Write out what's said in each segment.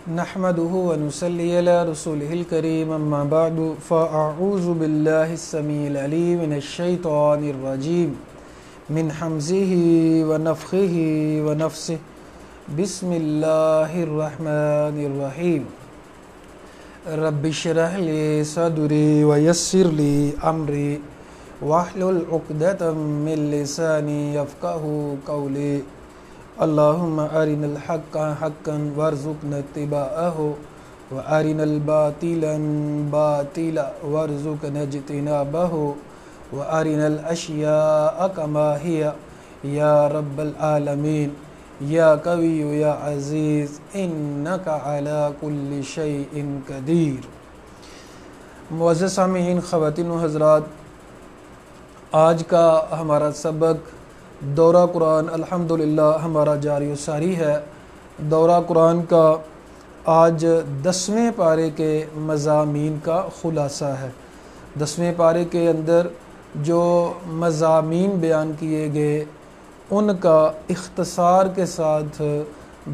نحمده ونصلي على رسوله الكريم اما بعد فاعوذ بالله السميع العليم من الشيطان الرجيم من حمزه ونفخه ونفسه بسم الله الرحمن الرحيم رب اشرح لي صدري ويسر لي امري واحلل عقدة من لساني يفقهوا قولي اللهم أرنا الحق حقا وارزقنا اتباعه وأرنا الباطل باطلا وارزقنا اجتنابه وأرنا الأشياء كما هي يا رب العالمين یا قوی یا عزیز انک علی کل شیء قدیر۔ معزز سامعین، خواتین و حضرات، آج کا ہمارا سبق دورہ قرآن الحمدللہ ہمارا جاری و ساری ہے۔ دورہ قرآن کا آج 10ویں پارے کے مضامین کا خلاصہ ہے۔ 10ویں پارے کے اندر جو مضامین بیان کیے گئے ان کا اختصار کے ساتھ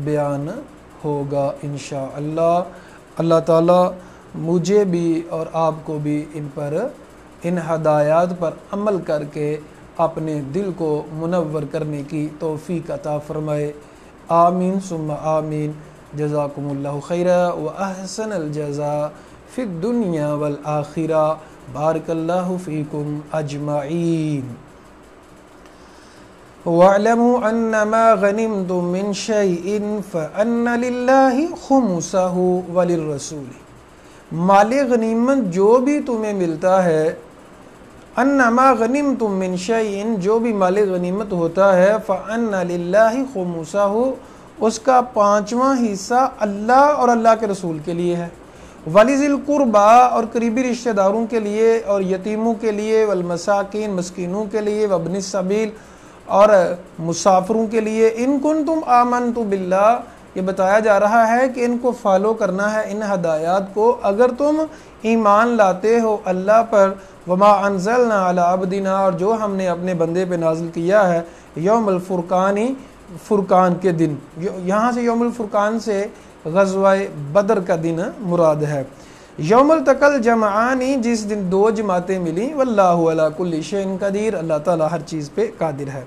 بیان ہوگا انشاءاللہ۔ اللہ تعالیٰ مجھے بھی اور آپ کو بھی ان ہدایات پر عمل کر کے اپنے دل کو منور کرنے کی توفیق عطا فرمائے، آمین ثم آمین۔ جزاکم اللہ خیرا و احسن الجزاء فی الدنیا والآخرہ، بارک اللہ فیکم اجمعین۔ وَاعْلَمُوا أَنَّمَا غَنِمْتُم مِّن شَيْءٍ فَأَنَّ لِلَّهِ خُمُسَهُ وَلِلرَّسُولِ، مال غنیمت جو بھی تمہیں ملتا ہے، انما غنمتم من شیء، جو بھی مال غنیمت ہوتا ہے، فَأَنَّ لِلَّهِ خُمُسَهُ، اس کا 5واں حصہ اللہ اور اللہ کے رسول کے لیے ہے، وَلِذِي الْقُرْبَى، اور قریبی رشتہ داروں کے لیے اور یتیموں کے لیے، والمساکین، مسکینوں کے لیے، وابن السبیل، اور مسافروں کے لیے، ان کنتم آمنتم باللہ، یہ بتایا جا رہا ہے کہ ان کو فالو کرنا ہے، ان ہدایات کو، اگر تم ایمان لاتے ہو اللہ پر۔ وما انزلنا علی عبدنا، اور جو ہم نے اپنے بندے پہ نازل کیا ہے، یوم الفرقانی، فرقان کے دن، یہاں سے یوم الفرقان سے غزوہ بدر کا دن مراد ہے۔ یوم التقى الجمعان، جس دن 2 جماعتیں ملیں، واللہ علی کل شیء قدیر، اللہ تعالیٰ ہر چیز پہ قادر ہے۔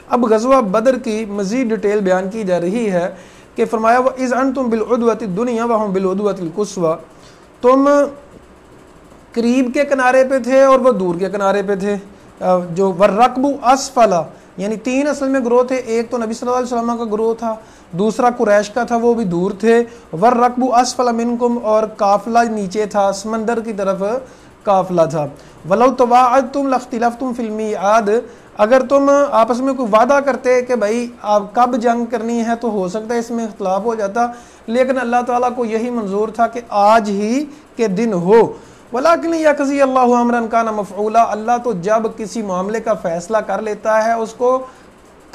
اب غزوہ بدر کی مزید ڈیٹیل بیان کی جا رہی ہے کہ فرمایا وَإِذْ أَنْتُمْ بِالْعُدْوَةِ الدُّنْيَا وَهُمْ بِالْعُدْوَةِ الْقُصْوَىٰ، تم قریب کے کنارے پہ تھے اور وہ دور کے کنارے پہ تھے۔ جو وَالرَّكْبُ أَسْفَلَ، یعنی 3 اصل میں گروہ تھے، ایک تو نبی صلی اللہ علیہ وسلم کا گروہ تھا، دوسرا قریش کا تھا، وہ بھی دور تھے۔ وَالرَّكْبُ أَسْفَلَ مِنْكُمْ، اور قافلہ نیچے تھا، سمندر کی طرف قافلہ تھا۔ وَلَوْ تَوَاعَدْتُمْ لَاخْتَلَفْتُمْ فِي الْمِيعَادِ، اگر تم آپس میں کوئی وعدہ کرتے کہ بھائی آپ کب جنگ کرنی ہے تو ہو سکتا ہے اس میں اختلاف ہو جاتا، لیکن اللہ تعالیٰ کو یہی منظور تھا کہ آج ہی کے دن ہو۔ وَلَٰكِنْ يَقْضِي اللَّهُ أَمْرًا كَانَ مَفْعُولًا، اللہ تو جب کسی معاملے کا فیصلہ کر لیتا ہے اس کو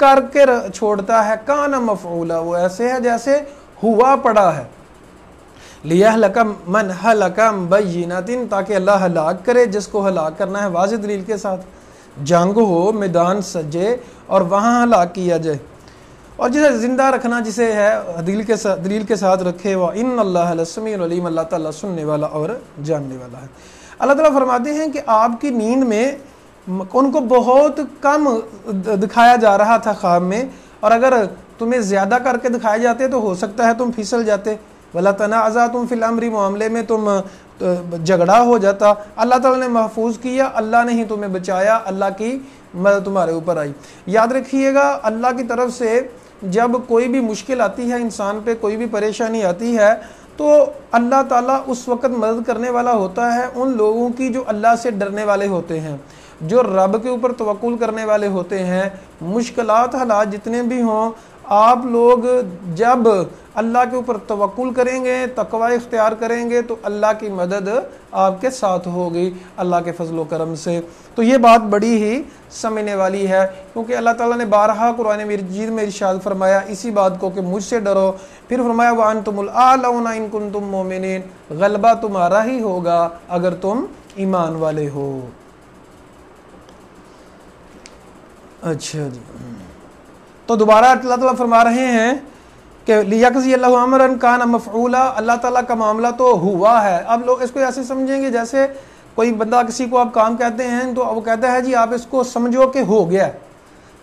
کر کے چھوڑتا ہے، کان مفعولا، وہ ایسے ہے جیسے ہوا پڑا ہے۔ لِيَهْلَكَ مَنْ هَلَكَ عَنْ بَيِّنَةٍ، تاکہ اللہ ہلاک کرے جس کو ہلاک کرنا ہے واضح دلیل کے ساتھ، جنگ ہو، میدان سجے اور وہاں ہلاک کیا جائے، اور جسے زندہ رکھنا جسے ہے دلیل کے ساتھ رکھے۔ وَإِنَّ اللَّهَ لَسَمِيعٌ عَلِيمٌ، اللہ تعالیٰ سننے والا اور جاننے والا ہے۔ اللہ تعالیٰ فرماتے ہیں کہ آپ کی نیند میں ان کو بہت کم دکھایا جا رہا تھا خواب میں، اور اگر تمہیں زیادہ کر کے دکھائے جاتے تو ہو سکتا ہے تم پھسل جاتے۔ وَلَا تَنَازَعْتُمْ فِي الْأَمْرِ، معاملے میں تم جھگڑا ہو جاتا۔ اللہ تعالیٰ نے محفوظ کیا، اللہ نے ہی تمہیں بچایا، اللہ کی مدد تمہارے اوپر آئی۔ یاد رکھیے گا، اللہ کی طرف سے جب کوئی بھی مشکل آتی ہے، انسان پہ کوئی بھی پریشانی آتی ہے، تو اللہ تعالیٰ اس وقت مدد کرنے والا ہوتا ہے ان لوگوں کی جو اللہ سے ڈرنے والے ہوتے ہیں، جو رب کے اوپر توکل کرنے والے ہوتے ہیں۔ مشکلات حالات جتنے بھی ہوں، آپ لوگ جب اللہ کے اوپر توکل کریں گے، تقوی اختیار کریں گے، تو اللہ کی مدد آپ کے ساتھ ہوگی اللہ کے فضل و کرم سے۔ تو یہ بات بڑی ہی سمجھنے والی ہے، کیونکہ اللہ تعالیٰ نے بارہا قرآن مجید میں ارشاد فرمایا اسی بات کو کہ مجھ سے ڈرو، پھر فرمایا وَأَنْتُمُ الْأَعْلَوْنَ إِن كُنتُم مُؤْمِنِينَ، غلبہ تمہارا ہی ہوگا اگر تم ایمان والے ہو۔ اچھا جی، تو دوبارہ اللہ تعالیٰ فرما رہے ہیں کہ لیقضی اللہ امرن کان مفعولا، اللہ تعالیٰ کا معاملہ تو ہوا ہے۔ اب لوگ اس کو ایسے سمجھیں گے جیسے کوئی بندہ کسی کو آپ کام کہتے ہیں تو وہ کہتا ہے جی آپ اس کو سمجھو کہ ہو گیا،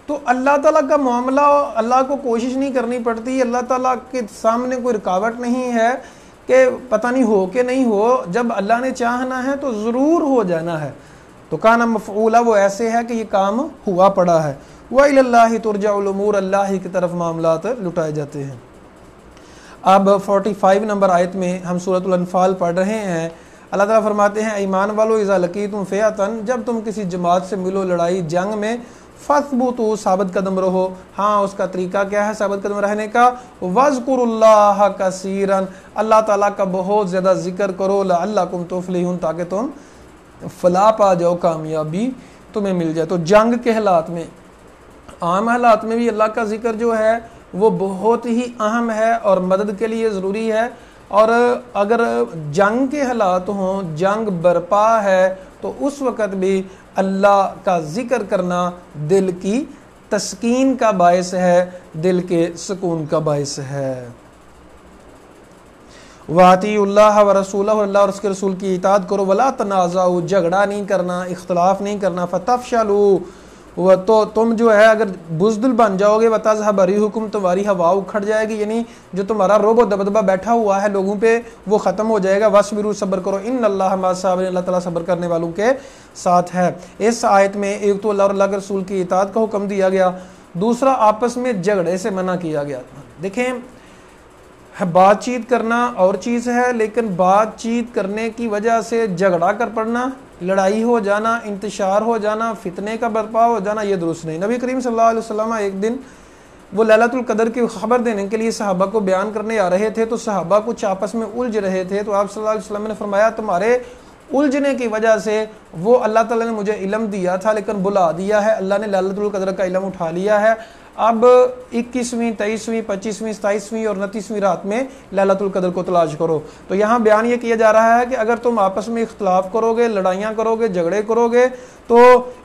تو اللہ تعالیٰ کا معاملہ اللہ کو کوشش نہیں کرنی پڑتی، اللہ تعالیٰ کے سامنے کوئی رکاوٹ نہیں ہے کہ پتہ نہیں ہو کہ نہیں ہو، جب اللہ نے چاہنا ہے تو ضرور ہو جانا ہے۔ تو کان مفعولا وہ ایسے ہے کہ یہ کام ہوا پڑا ہے۔ وَإِلَى اللَّهِ تُرْجَعُ الْأُمُورُ، اللہ کی طرف معاملات لٹائے جاتے ہیں۔ اب 45 نمبر آیت میں ہم سورۃ الانفال پڑھ رہے ہیں، اللہ تعالیٰ فرماتے ہیں ایمان والو اذا لقیتم فئۃ، جب تم کسی جماعت سے ملو لڑائی جنگ میں، فثبتوا ثابت قدم رہو۔ ہاں اس کا طریقہ کیا ہے ثابت قدم رہنے کا؟ واذکروا اللہ کثیرا، اللہ تعالیٰ کا بہت زیادہ ذکر کرو، لعلکم تفلحون، تاکہ تم فلاح پا جاؤ، کامیابی تمہیں مل جائے۔ تو جنگ کے حالات میں، عام حالات میں بھی اللہ کا ذکر جو ہے وہ بہت ہی اہم ہے اور مدد کے لیے ضروری ہے، اور اگر جنگ کے حالات ہوں، جنگ برپا ہے، تو اس وقت بھی اللہ کا ذکر کرنا دل کی تسکین کا باعث ہے، دل کے سکون کا باعث ہے۔ وَأَطِیعُوا اللَّهَ وَرَسُولَهُ، اللہ اور اس کے رسول کی اطاعت کرو، وَلَا تَنَازَعُوا، جھگڑا نہیں کرنا، اختلاف نہیں کرنا، فَتَفْشَلُوا، وہ تو تم جو ہے اگر بزدل بن جاؤ گے، وَتَذْهَبَ رِيحُكُمْ، تمہاری ہوا اکھڑ جائے گی، یعنی جو تمہارا روب و دبدبہ بیٹھا ہوا ہے لوگوں پہ وہ ختم ہو جائے گا۔ وَاصْبِرُوا، صبر کرو، إِنَّ اللَّهَ مَعَ الصَّابِرِينَ، اللہ تعالیٰ صبر کرنے والوں کے ساتھ ہے۔ اس آیت میں ایک تو اللہ اور اللہ کے رسول کی اطاعت کا حکم دیا گیا، دوسرا آپس میں جھگڑے سے منع کیا گیا۔ دیکھیں بات چیت کرنا اور چیز ہے، لیکن بات چیت کرنے کی وجہ سے جھگڑا کر پڑنا، لڑائی ہو جانا، انتشار ہو جانا، فتنے کا برپا ہو جانا، یہ درست نہیں۔ نبی کریم صلی اللہ علیہ وسلم ایک دن وہ لیلۃ القدر کی خبر دینے کے لیے صحابہ کو بیان کرنے آ رہے تھے، تو صحابہ کچھ آپس میں الجھ رہے تھے، تو آپ صلی اللہ علیہ وسلم نے فرمایا تمہارے الجھنے کی وجہ سے وہ اللہ تعالیٰ نے مجھے علم دیا تھا لیکن بلا دیا ہے، اللہ نے لیلۃ القدر کا علم اٹھا لیا ہے، اب 21ویں 23ویں 25ویں 27ویں اور 29ویں رات میں لیلۃ القدر کو تلاش کرو۔ تو یہاں بیان یہ کیا جا رہا ہے کہ اگر تم آپس میں اختلاف کرو گے، لڑائیاں کرو گے، جھگڑے کرو گے، تو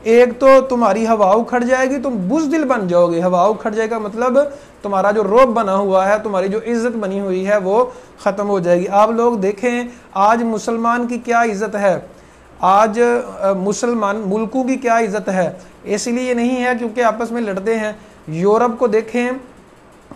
ایک تو تمہاری ہوا اکھڑ جائے گی، تم بزدل بن جاؤ گے۔ ہوا اکھڑ جائے گا مطلب تمہارا جو روب بنا ہوا ہے، تمہاری جو عزت بنی ہوئی ہے وہ ختم ہو جائے گی۔ آپ لوگ دیکھیں آج مسلمان کی کیا عزت ہے، آج مسلمان ملکوں کی کیا عزت ہے، اس لیے نہیں ہے کیونکہ آپس میں لڑتے ہیں۔ یورپ کو دیکھیں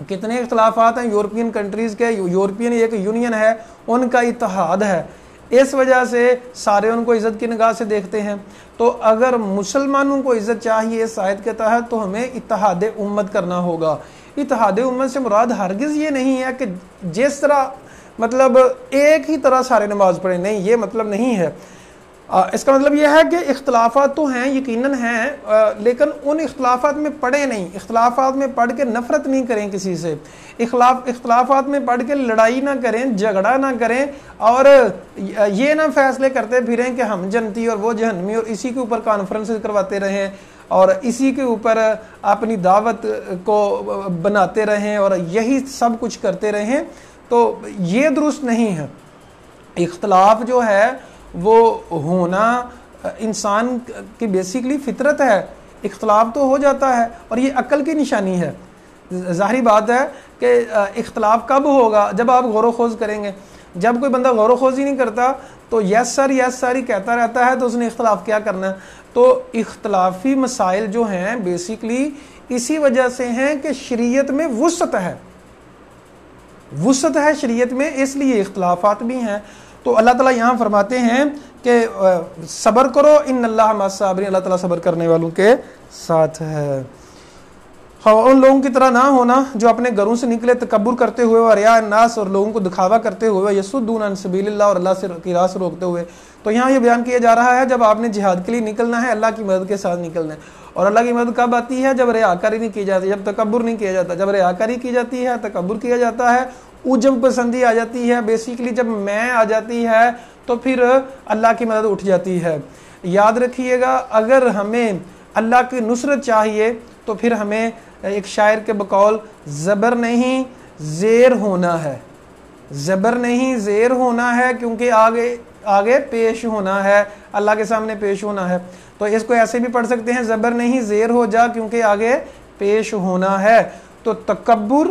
کتنے اختلافات ہیں یورپین کنٹریز کے، یورپین ایک یونین ہے، ان کا اتحاد ہے، اس وجہ سے سارے ان کو عزت کی نگاہ سے دیکھتے ہیں۔ تو اگر مسلمانوں کو عزت چاہیے اس آیت کے تحت تو ہمیں اتحاد امت کرنا ہوگا۔ اتحاد امت سے مراد ہرگز یہ نہیں ہے کہ جس طرح مطلب ایک ہی طرح سارے نماز پڑھیں، نہیں، یہ مطلب نہیں ہے۔ اس کا مطلب یہ ہے کہ اختلافات تو ہیں، یقیناً ہیں، لیکن ان اختلافات میں پڑھیں نہیں، اختلافات میں پڑھ کے نفرت نہیں کریں کسی سے، اختلافات میں پڑھ کے لڑائی نہ کریں، جھگڑا نہ کریں، اور یہ نہ فیصلے کرتے پھریں کہ ہم جنتی اور وہ جہنمی، اور اسی کے اوپر کانفرنس کرواتے رہیں اور اسی کے اوپر اپنی دعوت کو بناتے رہیں اور یہی سب کچھ کرتے رہیں، تو یہ درست نہیں ہے۔ اختلاف جو ہے وہ ہونا انسان کی بیسیکلی فطرت ہے، اختلاف تو ہو جاتا ہے اور یہ عقل کی نشانی ہے۔ ظاہری بات ہے کہ اختلاف کب ہوگا؟ جب آپ غور و خوض کریں گے۔ جب کوئی بندہ غور و خوض ہی نہیں کرتا تو یس سر ہی کہتا رہتا ہے، تو اس نے اختلاف کیا کرنا ہے؟ تو اختلافی مسائل جو ہیں بیسیکلی اسی وجہ سے ہیں کہ شریعت میں وسعت ہے شریعت میں، اس لیے اختلافات بھی ہیں۔ تو اللہ تعالیٰ یہاں فرماتے ہیں کہ صبر کرو، ان اللہ مع الصابرین، اللہ تعالیٰ صبر کرنے والوں کے ساتھ ہے۔ ان لوگوں کی طرح نہ ہونا جو اپنے گھروں سے نکلے تکبر کرتے ہوئے اور ریا الناس، اور لوگوں کو دکھاوا کرتے ہوئے، یصدون عن سبیل اللہ، اور اللہ کی راہ سے روکتے ہوئے۔ تو یہاں یہ بیان کیا جا رہا ہے جب آپ نے جہاد کے لیے نکلنا ہے، اللہ کی مدد کے ساتھ نکلنا ہے، اور اللہ کی مدد کب آتی ہے؟ جب ریاکاری نہیں کی جاتی، جب تکبر نہیں کیا جاتا۔ جب ریاکاری کی جاتی ہے، تکبر کیا جاتا ہے، عجب پسندی آ جاتی ہے، بیسیکلی جب میں آ جاتی ہے تو پھر اللہ کی مدد اٹھ جاتی ہے۔ یاد رکھیے گا اگر ہمیں اللہ کی نصرت چاہیے تو پھر ہمیں ایک شاعر کے بقول زبر نہیں زیر ہونا ہے، زبر نہیں زیر ہونا ہے، کیونکہ آگے پیش ہونا ہے، اللہ کے سامنے پیش ہونا ہے۔ تو اس کو ایسے بھی پڑھ سکتے ہیں زبر نہیں زیر ہو جا، کیونکہ آگے پیش ہونا ہے۔ تو تکبر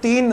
3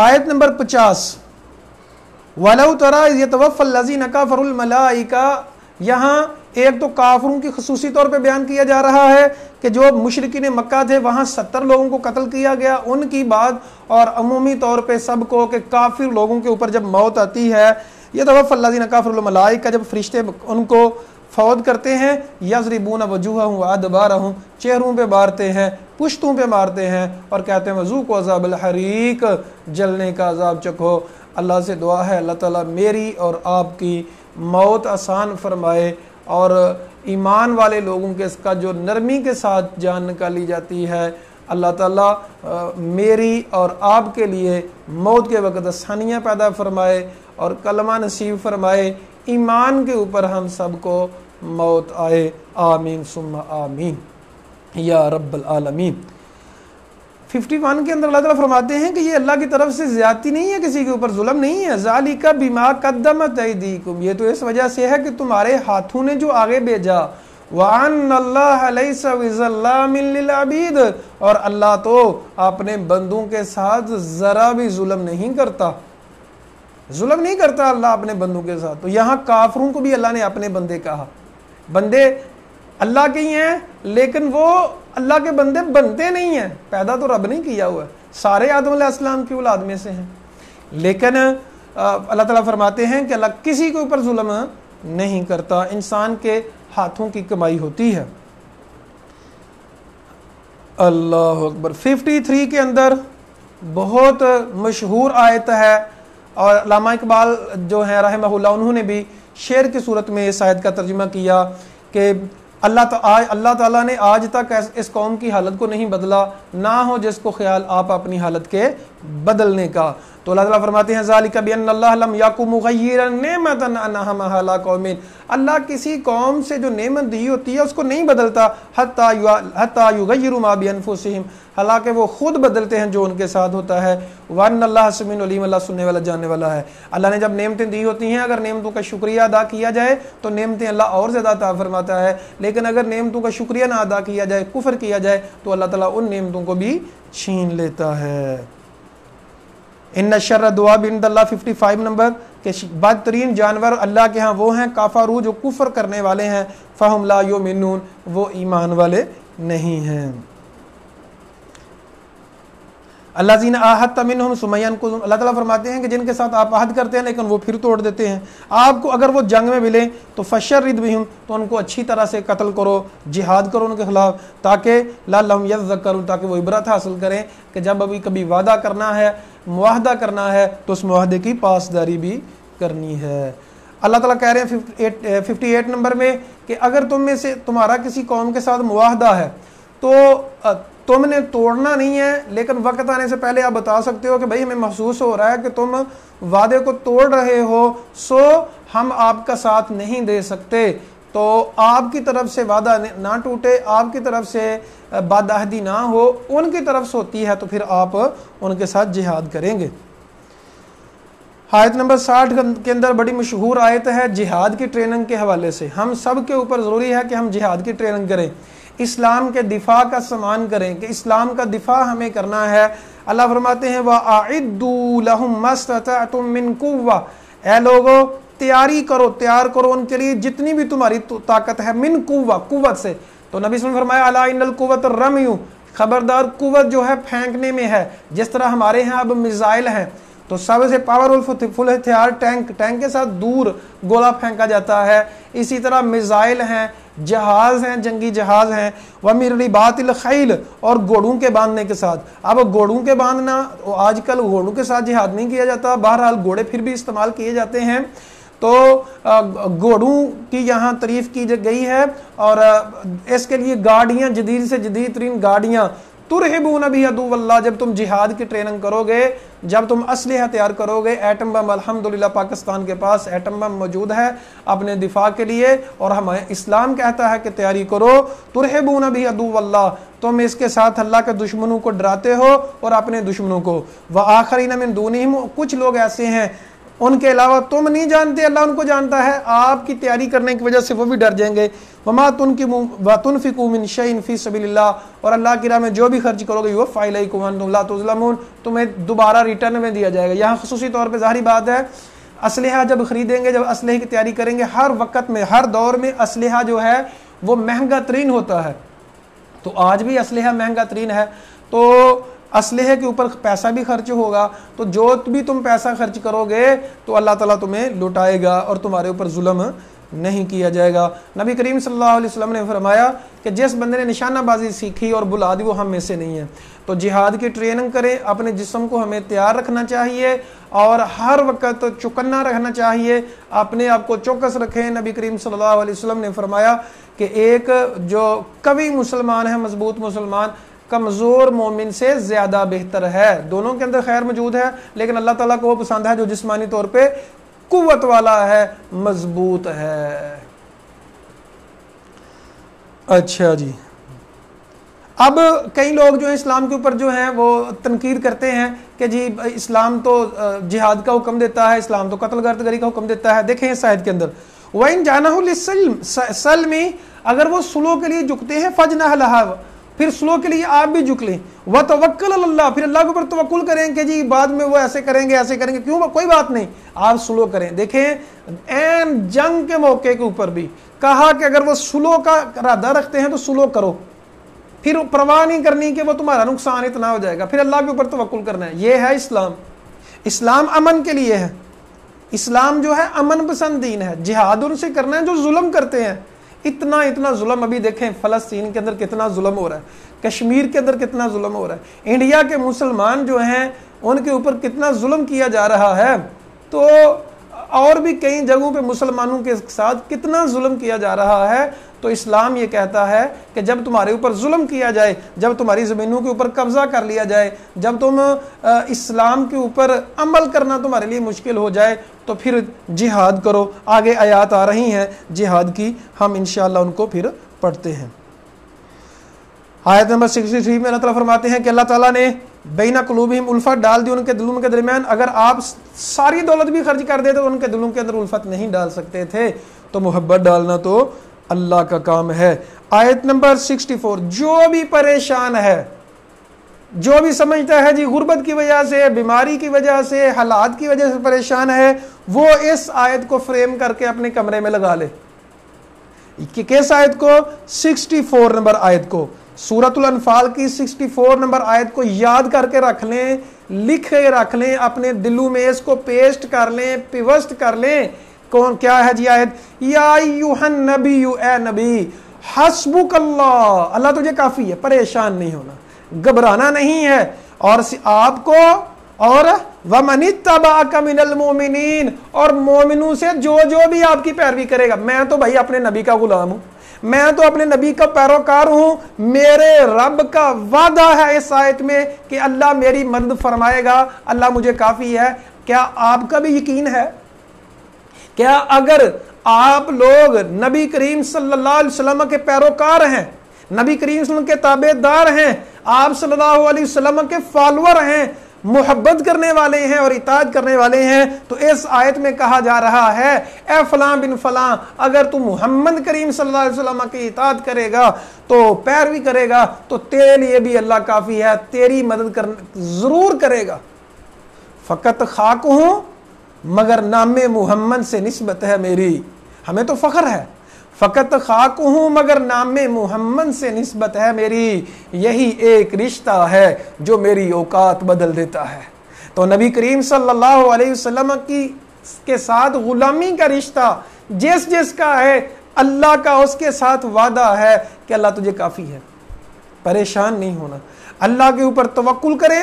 آیت نمبر 50 وَلَوْ تَرَى إِذْ يَتَوَفَّى الَّذِينَ كَفَرُوا الْمَلَائِكَةَ، یہاں ایک تو کافروں کی خصوصی طور پہ بیان کیا جا رہا ہے کہ جو مشرکین مکہ تھے وہاں 70 لوگوں کو قتل کیا گیا، ان کی بات، اور عمومی طور پہ سب کو کہ کافر لوگوں کے اوپر جب موت آتی ہے، يَتَوَفَّى الَّذِينَ كَفَرُوا الْمَلَائِكَةَ، جب فرشتے ان کو فوت کرتے ہیں، يَضْرِبُونَ وُجُوهَهُمْ وَأَدْبَارَهُمْ، چہروں پہ مارتے ہیں، پشتوں پہ مارتے ہیں، اور کہتے ہیں وَذُوقُوا عَذَابَ الْحَرِيقِ، جلنے کا عذاب چکھو۔ اللہ سے دعا ہے اللہ تعالیٰ میری اور آپ کی موت آسان فرمائے، اور ایمان والے لوگوں کے اس کا جو نرمی کے ساتھ جان نکالی جاتی ہے، اللہ تعالیٰ میری اور آپ کے لیے موت کے وقت آسانیاں پیدا فرمائے اور کلمہ نصیب فرمائے، ایمان کے اوپر ہم سب کو موت آئے، آمین ثم آمین یا رب العالمین۔ 51 کے اندر اللہ تعالیٰ فرماتے ہیں کہ یہ اللہ کی طرف سے زیادتی نہیں ہے، کسی کے اوپر ظلم نہیں ہے، ذالک بما قدمت ایدیکم، یہ تو اس وجہ سے ہے کہ تمہارے ہاتھوں نے جو آگے بھیجا، وَأَنَّ اللَّهَ لَيْسَ بِظَلَّامٍ لِّلْعَبِيدِ، اور اللہ تو اپنے بندوں کے ساتھ ذرا بھی ظلم نہیں کرتا، ظلم نہیں کرتا اللہ اپنے بندوں کے ساتھ۔ تو یہاں کافروں کو بھی اللہ نے اپنے بندے کہا، بندے اللہ کے ہی ہیں لیکن وہ اللہ کے بندے بنتے نہیں ہیں، پیدا تو رب نہیں کیا ہوا ہے، سارے آدم علیہ السلام کی اولاد میں سے ہیں، لیکن اللہ تعالیٰ فرماتے ہیں کہ اللہ کسی کے اوپر ظلم نہیں کرتا، انسان کے ہاتھوں کی کمائی ہوتی ہے۔ اللہ اکبر۔ 53 کے اندر بہت مشہور آیت ہے، اور علامہ اقبال جو ہیں رحمہ اللہ انہوں نے بھی شعر کی صورت میں اس آیت کا ترجمہ کیا کہ اللہ تعالیٰ نے آج تک اس قوم کی حالت کو نہیں بدلا، نہ ہو جس کو خیال آپ اپنی حالت کے بدلنے کا۔ تو اللہ تعالیٰ فرماتے ہیں ذالک بأن اللہ لم یکن مغیرا نعمتا انعمها علی قوم، اللہ کسی قوم سے جو نعمت دی ہوتی ہے اس کو نہیں بدلتا، حتی یغیروا ما بانفسہم، حالانکہ وہ خود بدلتے ہیں جو ان کے ساتھ ہوتا ہے۔ وان اللہ سمیع علیم، اللہ سننے والا جاننے والا ہے۔ اللہ نے جب نعمتیں دی ہوتی ہیں، اگر نعمتوں کا شکریہ ادا کیا جائے تو نعمتیں اللہ اور زیادہ عطا فرماتا ہے، لیکن اگر نعمتوں کا شکریہ نہ ادا کیا جائے، کفر کیا جائے، تو اللہ تعالیٰ ان نعمتوں کو بھی چھین لیتا ہے۔ ان شر الدواب عند اللہ 55 نمبر، کہ بدترین جانور اللہ کے ہاں وہ ہیں کافرو، جو کفر کرنے والے ہیں، فہم لا یؤمنون، وہ ایمان والے نہیں ہیں۔ الذین عاہدت منہم ثم ینقضون، اللہ تعالیٰ فرماتے ہیں کہ جن کے ساتھ آپ عہد کرتے ہیں لیکن وہ پھر توڑ دیتے ہیں۔ آپ کو اگر وہ جنگ میں ملیں تو فشرد بہم، تو ان کو اچھی طرح سے قتل کرو، جہاد کرو ان کے خلاف، تاکہ لعلہم یذکرون، تاکہ وہ عبرت حاصل کریں کہ جب ابھی کبھی وعدہ کرنا ہے، معاہدہ کرنا ہے، تو اس معاہدے کی پاسداری بھی کرنی ہے۔ اللہ تعالیٰ کہہ رہے ہیں 58 نمبر میں کہ اگر تم میں سے تمہارا کسی قوم کے ساتھ معاہدہ ہے تو تم نے توڑنا نہیں ہے، لیکن وقت آنے سے پہلے آپ بتا سکتے ہو کہ بھئی ہمیں محسوس ہو رہا ہے کہ تم وعدے کو توڑ رہے ہو، سو ہم آپ کا ساتھ نہیں دے سکتے، تو آپ کی طرف سے وعدہ نہ ٹوٹے، آپ کی طرف سے بد عہدی نہ ہو، ان کی طرف سے ہوتی ہے تو پھر آپ ان کے ساتھ جہاد کریں گے۔ آیت نمبر 60 کے اندر بڑی مشہور آیت ہے جہاد کی ٹریننگ کے حوالے سے۔ ہم سب کے اوپر ضروری ہے کہ ہم جہاد کی ٹریننگ کریں، اسلام کے دفاع کا سامان کریں، کہ اسلام کا دفاع ہمیں کرنا ہے۔ اللہ فرماتے ہیں وَأَعِدُّوا لَهُم مَّا اسْتَطَعْتُم مِّن قُوَّةٍ، اے لوگو تیاری کرو، تیار کرو ان کے لیے جتنی بھی تمہاری طاقت ہے، من قوہ، قوت سے۔ تو نبی صلی اللہ علیہ وسلم نے فرمایا الا ان القوۃ الرمی، خبردار قوت جو ہے پھینکنے میں ہے، جس طرح ہمارے ہاں اب میزائل ہیں، تو سب سے پاورفل ہتھیار ٹینک کے ساتھ دور گولہ پھینکا جاتا ہے، اسی طرح میزائل ہیں، جہاز ہیں، جنگی جہاز ہیں، وَمِرْرِبَاطِ الْخَيْلِ، اور گھوڑوں کے باندھنے کے ساتھ۔ اب گھوڑوں کے باندھنا، آج کل گھوڑوں کے ساتھ جہاد نہیں کیا جاتا، بہرحال گھوڑے پھر بھی استعمال کیے جاتے ہیں، تو گھوڑوں کی یہاں تعریف کی گئی ہے، اور اس کے لیے گاڑیاں، جدید سے جدید ترین گاڑیاں، ترہبون بہ عدو اللہ، جب تم جہاد کی ٹریننگ کرو گے، جب تم اسلحہ تیار کرو گے، ایٹم بم، الحمدللہ پاکستان کے پاس ایٹم بم موجود ہے اپنے دفاع کے لیے، اور ہمیں اسلام کہتا ہے کہ تیاری کرو، ترہبون بہ عدو اللہ، تم اس کے ساتھ اللہ کے دشمنوں کو ڈراتے ہو اور اپنے دشمنوں کو، وآخرین من دونہم، کچھ لوگ ایسے ہیں ان کے علاوہ تم نہیں جانتے، اللہ ان کو جانتا ہے. آپ کی تیاری کرنے کی وجہ سے وہ بھی ڈر جائیں گے. وما تنفقوا من شيء في سبيل الله، اور اللہ کی راہ میں جو بھی خرچ کرو گے يوفى إليكم وأنتم لا تظلمون، تمہیں دوبارہ ریٹرن میں دیا جائے گا. یہاں خصوصی طور پہ ظاہری بات ہے، اسلحہ جب خریدیں گے، جب اسلحے کی تیاری کریں گے، ہر وقت میں ہر دور میں اسلحہ جو ہے وہ مہنگا ترین ہوتا ہے. تو آج بھی اسلحہ مہنگا ترین ہے، تو اسلحے کے اوپر پیسہ بھی خرچ ہوگا. تو جو بھی تم پیسہ خرچ کرو گے تو اللہ تعالیٰ تمہیں لٹائے گا اور تمہارے اوپر ظلم نہیں کیا جائے گا. نبی کریم صلی اللہ علیہ وسلم نے فرمایا کہ جس بندے نے نشانہ بازی سیکھی اور بلا دی وہ ہم میں سے نہیں ہے. تو جہاد کی ٹریننگ کریں، اپنے جسم کو ہمیں تیار رکھنا چاہیے اور ہر وقت چوکنا رکھنا چاہیے، اپنے آپ کو چوکس رکھیں. نبی کریم صلی اللہ علیہ وسلم نے فرمایا کہ ایک جو قوی مسلمان ہے، مضبوط مسلمان، کمزور مومن سے زیادہ بہتر ہے. دونوں کے اندر خیر موجود ہے، لیکن اللہ تعالیٰ کو وہ پسند ہے جو جسمانی طور پہ قوت والا ہے، مضبوط ہے. اچھا جی، اب کئی لوگ جو ہیں اسلام کے اوپر جو ہیں وہ تنقید کرتے ہیں کہ جی اسلام تو جہاد کا حکم دیتا ہے، اسلام تو قتل گری کا حکم دیتا ہے. دیکھیں اس آیت کے اندر وَإِن جَانَهُ لِلسَّلْمِ، اگر وہ سلو کے لیے جھکتے ہیں، فَجْنَحْ لَهَا، پھر سلو کے لیے آپ بھی جھک لیں. وَتَوَكَّلْ عَلَى اللَّهِ، پھر اللہ کے اوپر توکل کریں کہ جی بعد میں وہ ایسے کریں گے ایسے کریں گے، کیوں کوئی بات نہیں، آپ سلو کریں. دیکھیں این جنگ کے موقع کے اوپر بھی کہا کہ اگر وہ سلو کا ارادہ رکھتے ہیں تو سلو کرو، پھر پرواہ نہیں کرنی کہ وہ تمہارا نقصان اتنا ہو جائے گا، پھر اللہ کے اوپر توکل کرنا ہے. یہ ہے اسلام. اسلام امن کے لیے ہے، اسلام جو ہے امن پسند دین ہے. جہاد ان سے کرنا ہے جو ظلم کرتے ہیں. اتنا ظلم ابھی دیکھیں فلسطین کے اندر کتنا ظلم ہو رہا ہے، کشمیر کے اندر کتنا ظلم ہو رہا ہے، انڈیا کے مسلمان جو ہیں ان کے اوپر کتنا ظلم کیا جا رہا ہے. تو اور بھی کئی جگہوں پہ مسلمانوں کے ساتھ کتنا ظلم کیا جا رہا ہے. تو اسلام یہ کہتا ہے کہ جب تمہارے اوپر ظلم کیا جائے، جب تمہاری زمینوں کے اوپر قبضہ کر لیا جائے، جب تم اسلام کے اوپر عمل کرنا تمہارے لیے مشکل ہو جائے، تو پھر جہاد کرو. آگے آیات آ رہی ہیں جہاد کی، ہم انشاءاللہ ان کو پھر پڑھتے ہیں. آیت نمبر 63 میں اللہ تعالیٰ فرماتے ہیں کہ اللہ تعالیٰ نے بین قلوبہم الفت ڈال دی ان کے دلوں کے درمیان. اگر آپ ساری دولت بھی خرچ کر دیتے تو ان کے دلوں کے اندر الفت نہیں ڈال سکتے تھے. تو محبت ڈالنا تو اللہ کا کام ہے. آیت نمبر 64، جو بھی پریشان ہے، جو بھی سمجھتا ہے جی غربت کی وجہ سے، بیماری کی وجہ سے، حالات کی وجہ سے پریشان ہے، وہ اس آیت کو فریم کر کے اپنے کمرے میں لگا لے. کس آیت کو؟ 64 نمبر آیت کو. سورۃ الانفال کی 64 نمبر آیت کو یاد کر کے رکھ لیں، لکھ کے رکھ لیں، اپنے دلوں میں اس کو پیسٹ کر لیں، پیوسٹ کر لیں. کون کیا ہے جی آیت؟ یا ایھا النبی، اے نبی، حسبک اللہ، اللہ تجھے کافی ہے، پریشان نہیں ہونا، گھبرانا نہیں ہے. اور آپ کو اور وَمَنِ اتَّبَعَكَ مِنَ الْمُؤْمِنِينَ، اور مومنوں سے جو بھی آپ کی پیروی کرے گا. میں تو بھائی اپنے نبی کا غلام ہوں، میں تو اپنے نبی کا پیروکار ہوں. میرے رب کا وعدہ ہے اس آیت میں کہ اللہ میری مدد فرمائے گا، اللہ مجھے کافی ہے. کیا آپ کا بھی یقین ہے؟ کیا اگر آپ لوگ نبی کریم صلی اللہ علیہ وسلم کے پیروکار ہیں، نبی کریم صلی اللہ علیہ وسلم کے تابع دار ہیں، آپ صلی اللہ علیہ وسلم کے فالوور ہیں، محبت کرنے والے ہیں اور اطاعت کرنے والے ہیں، تو اس آیت میں کہا جا رہا ہے اے فلاں بن فلاں، اگر تو محمد کریم صلی اللہ علیہ وسلم کی اطاعت کرے گا تو پیروی کرے گا تو تیرے لیے بھی اللہ کافی ہے، تیری مدد ضرور کرے گا. فقط خاک ہوں مگر نام محمد سے نسبت ہے میری. ہمیں تو فخر ہے، فقط خاک ہوں مگر نام محمد سے نسبت ہے میری. یہی ایک رشتہ ہے جو میری اوقات بدل دیتا ہے. تو نبی کریم صلی اللہ علیہ وسلم کے ساتھ غلامی کا رشتہ جس کا ہے، اللہ کا اس کے ساتھ وعدہ ہے کہ اللہ تجھے کافی ہے، پریشان نہیں ہونا. اللہ کے اوپر توکل کرے،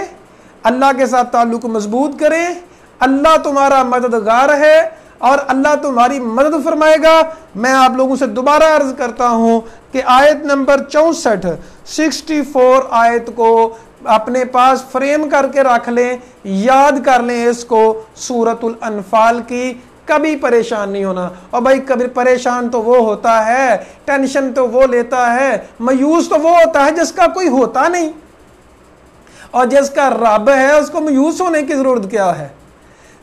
اللہ کے ساتھ تعلق مضبوط کرے، اللہ تمہارا مددگار ہے اور اللہ تمہاری مدد فرمائے گا. میں آپ لوگوں سے دوبارہ عرض کرتا ہوں کہ آیت نمبر 64 آیت کو اپنے پاس فریم کر کے رکھ لیں، یاد کر لیں اس کو، سورۃ الانفال کی. کبھی پریشان نہیں ہونا. اور بھائی کبھی پریشان تو وہ ہوتا ہے، ٹینشن تو وہ لیتا ہے، مایوس تو وہ ہوتا ہے جس کا کوئی ہوتا نہیں، اور جس کا رب ہے اس کو مایوس ہونے کی ضرورت کیا ہے.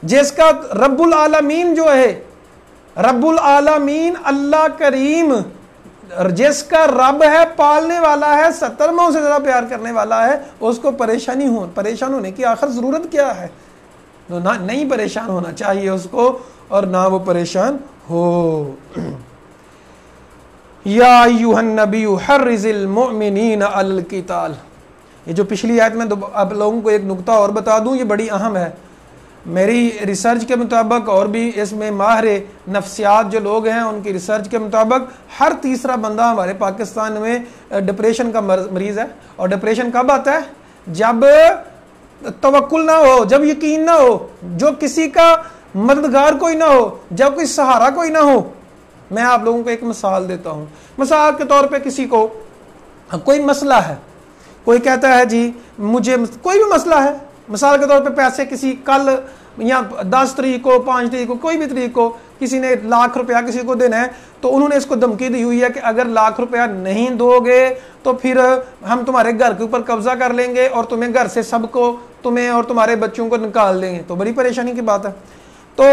جس کا رب العالمین جو ہے، رب العالمین اللہ کریم، جس کا رب ہے، پالنے والا ہے، 70 ماؤں سے زیادہ پیار کرنے والا ہے، اس کو پریشان ہونے کی آخر ضرورت کیا ہے؟ نہیں پریشان ہونا چاہیے اس کو، اور نہ وہ پریشان ہو۔ یا ایھا النبی حرض المؤمنین علی القتال، یہ جو پچھلی آیت میں آپ لوگوں کو ایک نقطہ اور بتا دوں، یہ بڑی اہم ہے۔ میری ریسرچ کے مطابق، اور بھی اس میں ماہر نفسیات جو لوگ ہیں ان کی ریسرچ کے مطابق، ہر تیسرا بندہ ہمارے پاکستان میں ڈپریشن کا مریض ہے۔ اور ڈپریشن کب آتا ہے؟ جب توکل نہ ہو، جب یقین نہ ہو، جو کسی کا مددگار کوئی نہ ہو، جب کوئی سہارا کوئی نہ ہو۔ میں آپ لوگوں کو ایک مثال دیتا ہوں۔ مثال کے طور پہ کسی کو کوئی مسئلہ ہے، کوئی کہتا ہے جی مجھے کوئی بھی مسئلہ ہے، مثال کے طور پہ پیسے کسی کل یا 10 تاریخ کو، 5 تاریخ کو، کوئی بھی تاریخ کو کسی نے 1,00,000 روپیہ کسی کو دینا ہے، تو انہوں نے اس کو دھمکی دی ہوئی ہے کہ اگر 1,00,000 روپیہ نہیں دو گے تو پھر ہم تمہارے گھر کے اوپر قبضہ کر لیں گے اور تمہیں گھر سے سب کو، تمہیں اور تمہارے بچوں کو نکال دیں گے۔ تو بڑی پریشانی کی بات ہے۔ تو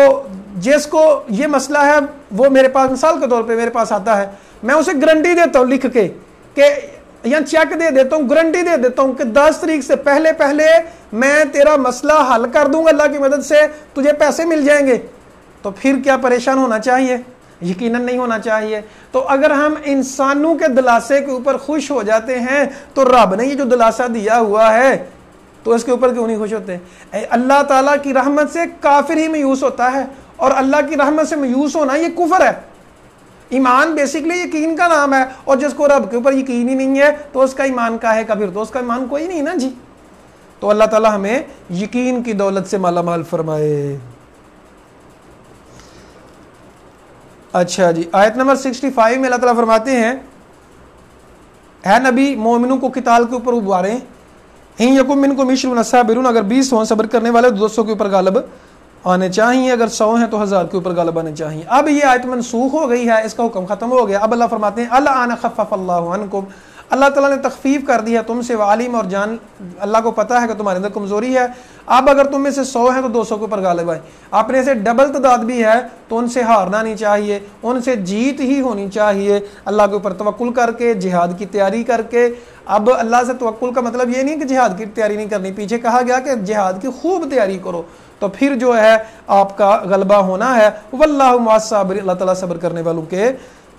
جس کو یہ مسئلہ ہے وہ میرے پاس، مثال کے طور پہ میرے پاس آتا ہے، میں اسے گارنٹی دیتا ہوں لکھ کے کہ یا چیک دے دیتا ہوں، گارنٹی دے دیتا ہوں کہ 10 تاریخ سے پہلے میں تیرا مسئلہ حل کر دوں گا، اللہ کی مدد سے تجھے پیسے مل جائیں گے۔ تو پھر کیا پریشان ہونا چاہیے؟ یقیناً نہیں ہونا چاہیے۔ تو اگر ہم انسانوں کے دلاسے کے اوپر خوش ہو جاتے ہیں تو رب نے یہ جو دلاسا دیا ہوا ہے تو اس کے اوپر کیوں نہیں خوش ہوتے؟ اللہ تعالیٰ کی رحمت سے کافر ہی مایوس ہوتا ہے، اور اللہ کی رحمت سے مایوس ہونا یہ کفر ہے۔ ایمان بیسکلی یقین کا نام ہے، اور جس کو رب کے اوپر یقین ہی نہیں ہے تو اس کا ایمان کاہے کا؟ پھر تو اس کا ایمان کوئی نہیں نا جی۔ تو اللہ تعالیٰ ہمیں یقین کی دولت سے مالا مال فرمائے۔ اچھا جی، آیت نمبر 65 میں اللہ تعالیٰ فرماتے ہیں، اے نبی مومنوں کو قتال کے اوپر ابھاریں، ان یکم منکم 20 صابرون، اگر 20 ہوں صبر کرنے والے 200 کے اوپر غالب آنے چاہیے، اگر 100 ہیں تو 1000 کے اوپر غالب آنے چاہیے۔ اب یہ آیت منسوخ ہو گئی ہے، اس کا حکم ختم ہو گیا۔ اب اللہ فرماتے ہیں الآن خفف اللہ عنکم، اللہ تعالیٰ نے تخفیف کر دی ہے تم سے، وعلیم، اور جان اللہ کو پتہ ہے کہ تمہارے اندر کمزوری ہے۔ اب اگر تم میں سے 100 ہیں تو 200 کے اوپر غالب آئیں۔ اپنے سے ڈبل تعداد بھی ہے تو ان سے ہارنا نہیں چاہیے، ان سے جیت ہی ہونی چاہیے، اللہ کے اوپر توکل کر کے، جہاد کی تیاری کر کے۔ اب اللہ سے توکل کا مطلب یہ نہیں کہ جہاد کی تیاری نہیں کرنی، پیچھے کہا گیا کہ جہاد کی خوب تیاری کرو، تو پھر جو ہے آپ کا غلبہ ہونا ہے۔ واللہ مع الصابرین، اللہ تعالیٰ صبر کرنے والوں کے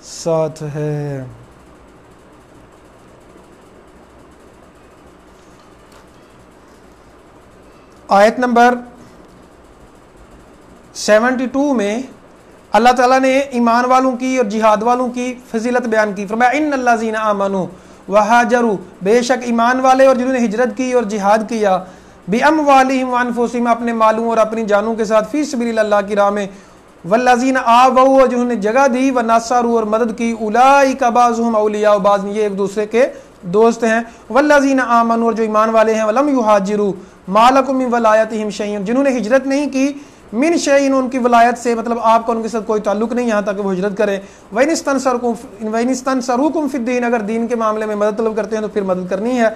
ساتھ ہے۔ آیت نمبر 72 میں اللہ تعالیٰ نے ایمان والوں کی اور جہاد والوں کی فضیلت بیان کی، فرمایا ان الذین آمنوا وہاجروا، بے شک ایمان والے اور جنہوں نے ہجرت کی اور جہاد کیا، باموالہم وانفسہم، اپنے مالوں اور اپنی جانوں کے ساتھ، فی سبیل اللہ کی راہ میں، والذین آووا، جنہوں نے جگہ دی، ونصروا، اور مدد کی، اولئک بعضهم اولیاء، بعض یہ ایک دوسرے کے دوست ہیں، والذین آمنوا، اور جو ایمان والے ہیں، ولم یہاجروا ما لکم من ولایتہم شیء، جنہوں نے ہجرت نہیں کی، من شیء، ان کی ولایت سے، مطلب آپ کا ان کے ساتھ کوئی تعلق نہیں یہاں تک کہ وہ ہجرت کریں، وَإِنِ اسْتَنصَرُوكُمْ فِي الدِّينِ، اگر دین کے معاملے میں مدد طلب کرتے ہیں تو پھر مدد کرنی ہے،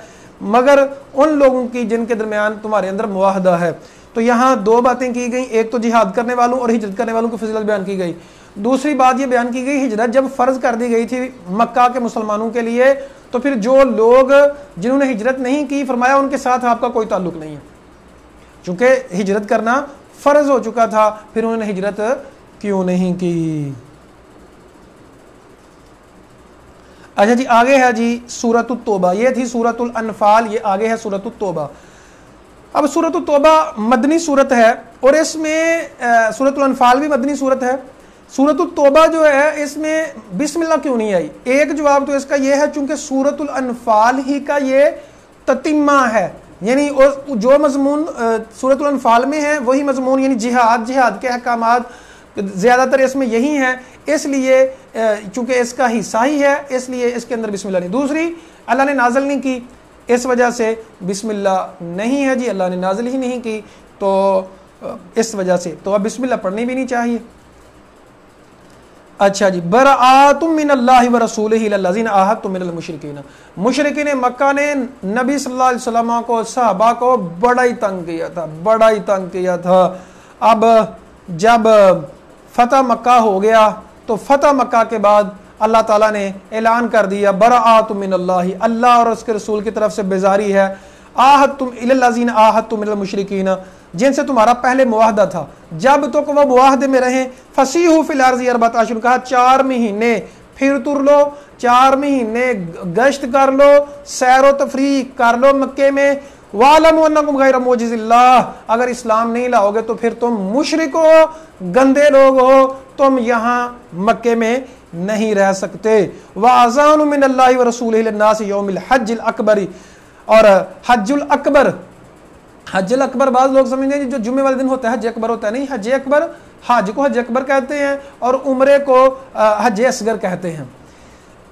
مگر ان لوگوں کی جن کے درمیان تمہارے اندر معاہدہ ہے۔ تو یہاں دو باتیں کی گئیں، ایک تو جہاد کرنے والوں اور ہجرت کرنے والوں کی فضیلت بیان کی گئی، دوسری بات یہ بیان کی گئی ہجرت جب فرض کر دی گئی تھی مکہ کے مسلمانوں کے لیے، تو پھر جو لوگ جنہوں نے ہجرت نہیں کی، فرمایا ان کے ساتھ آپ کا کوئی تعلق نہیں ہے، چونکہ ہجرت کرنا فرض ہو چکا تھا، پھر انہوں نے ہجرت کیوں نہیں کی۔ اچھا جی، آگے ہے جی سورۃ التوبہ، یہ تھی سورۃ الانفال، یہ آگے ہے سورۃ التوبہ۔ اب سورۃ التوبہ مدنی سورت ہے، اور اس میں سورۃ الانفال بھی مدنی سورت ہے۔ سورۃ التوبہ جو ہے اس میں بسم اللہ کیوں نہیں آئی؟ ایک جواب تو اس کا یہ ہے چونکہ سورۃ الانفال ہی کا یہ تتمہ ہے، یعنی جو مضمون سورۃ الانفال میں ہے وہی مضمون، یعنی جہاد کے احکامات زیادہ تر اس میں یہی ہیں، اس لیے چونکہ اس کا حصہ ہی ہے اس لیے اس کے اندر بسم اللہ نہیں۔ دوسری، اللہ نے نازل نہیں کی، اس وجہ سے بسم اللہ نہیں ہے جی، اللہ نے نازل ہی نہیں کی، تو اس وجہ سے تو اب بسم اللہ پڑھنی بھی نہیں چاہیے۔ اچھا جی، براءۃ من اللہ ورسولہ الی الذین عاہدتم من المشرکین، مشرکین مکہ نے نبی صلی اللہ علیہ وسلم کو، صحابہ کو بڑا ہی تنگ کیا تھا، اب جب فتح مکہ ہو گیا تو فتح مکہ کے بعد اللہ تعالیٰ نے اعلان کر دیا براءۃ من اللہ، اللہ اور اس کے رسول کی طرف سے بیزاری ہے، آہدتم الی الذین آہدتم من المشرکین، جن سے تمہارا پہلے معاہدہ تھا جب تک وہ معاہدے میں رہیں، فسیحوا فی الارض اربعۃ اشہر، کہا 4 مہینے پھر تر لو، 4 مہینے گشت کر لو، سیر و تفریح کر لو مکے میں، وَاعْلَمُوا أَنَّكُمْ غَيْرَ مُعْجِزِ اللَّهِ، اگر اسلام نہیں لاؤ گے تو پھر تم مشرک ہو، گندے لوگ ہو، تم یہاں مکے میں نہیں رہ سکتے۔ وَأَذَانٌ مِّنَ اللَّهِ وَرَسُولِهِ لِلنَّاسِ يَوْمِ الْحَجِّ الْأَكْبَرِ، اور حج الاکبر، حج الاکبر بعض لوگ سمجھتے ہیں جو جمعے والے دن ہوتا ہے حج اکبر ہوتا ہے، نہیں، حج اکبر، حج کو حج اکبر کہتے ہیں اور عمرے کو حج اصغر کہتے ہیں۔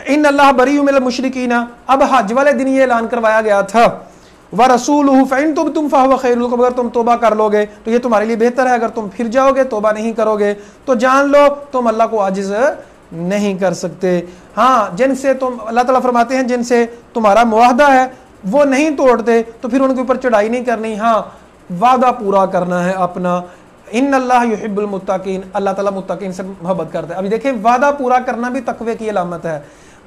ان اللہ بریء من المشرکین، اب حج والے دن یہ اعلان کروایا گیا تھا، وَرَسُولُهُ فَإِن تُبْتُمْ فَهُوَ خَيْرٌ لَكُمْ، اگر تم توبہ کر لو گے تو یہ تمہارے لیے بہتر ہے، اگر تم پھر جاؤ گے توبہ نہیں کرو گے تو جان لو تم اللہ کو عاجز نہیں کر سکتے۔ ہاں، جن سے تم، اللہ تعالیٰ فرماتے ہیں جن سے تمہارا معاہدہ ہے وہ نہیں توڑتے تو پھر ان کے اوپر چڑھائی نہیں کرنی، ہاں وعدہ پورا کرنا ہے اپنا۔ ان اللہ یحب المتقین، اللہ تعالیٰ متقین سے محبت کرتا ہے۔ ابھی دیکھیں وعدہ پورا کرنا بھی تقوی کی علامت ہے،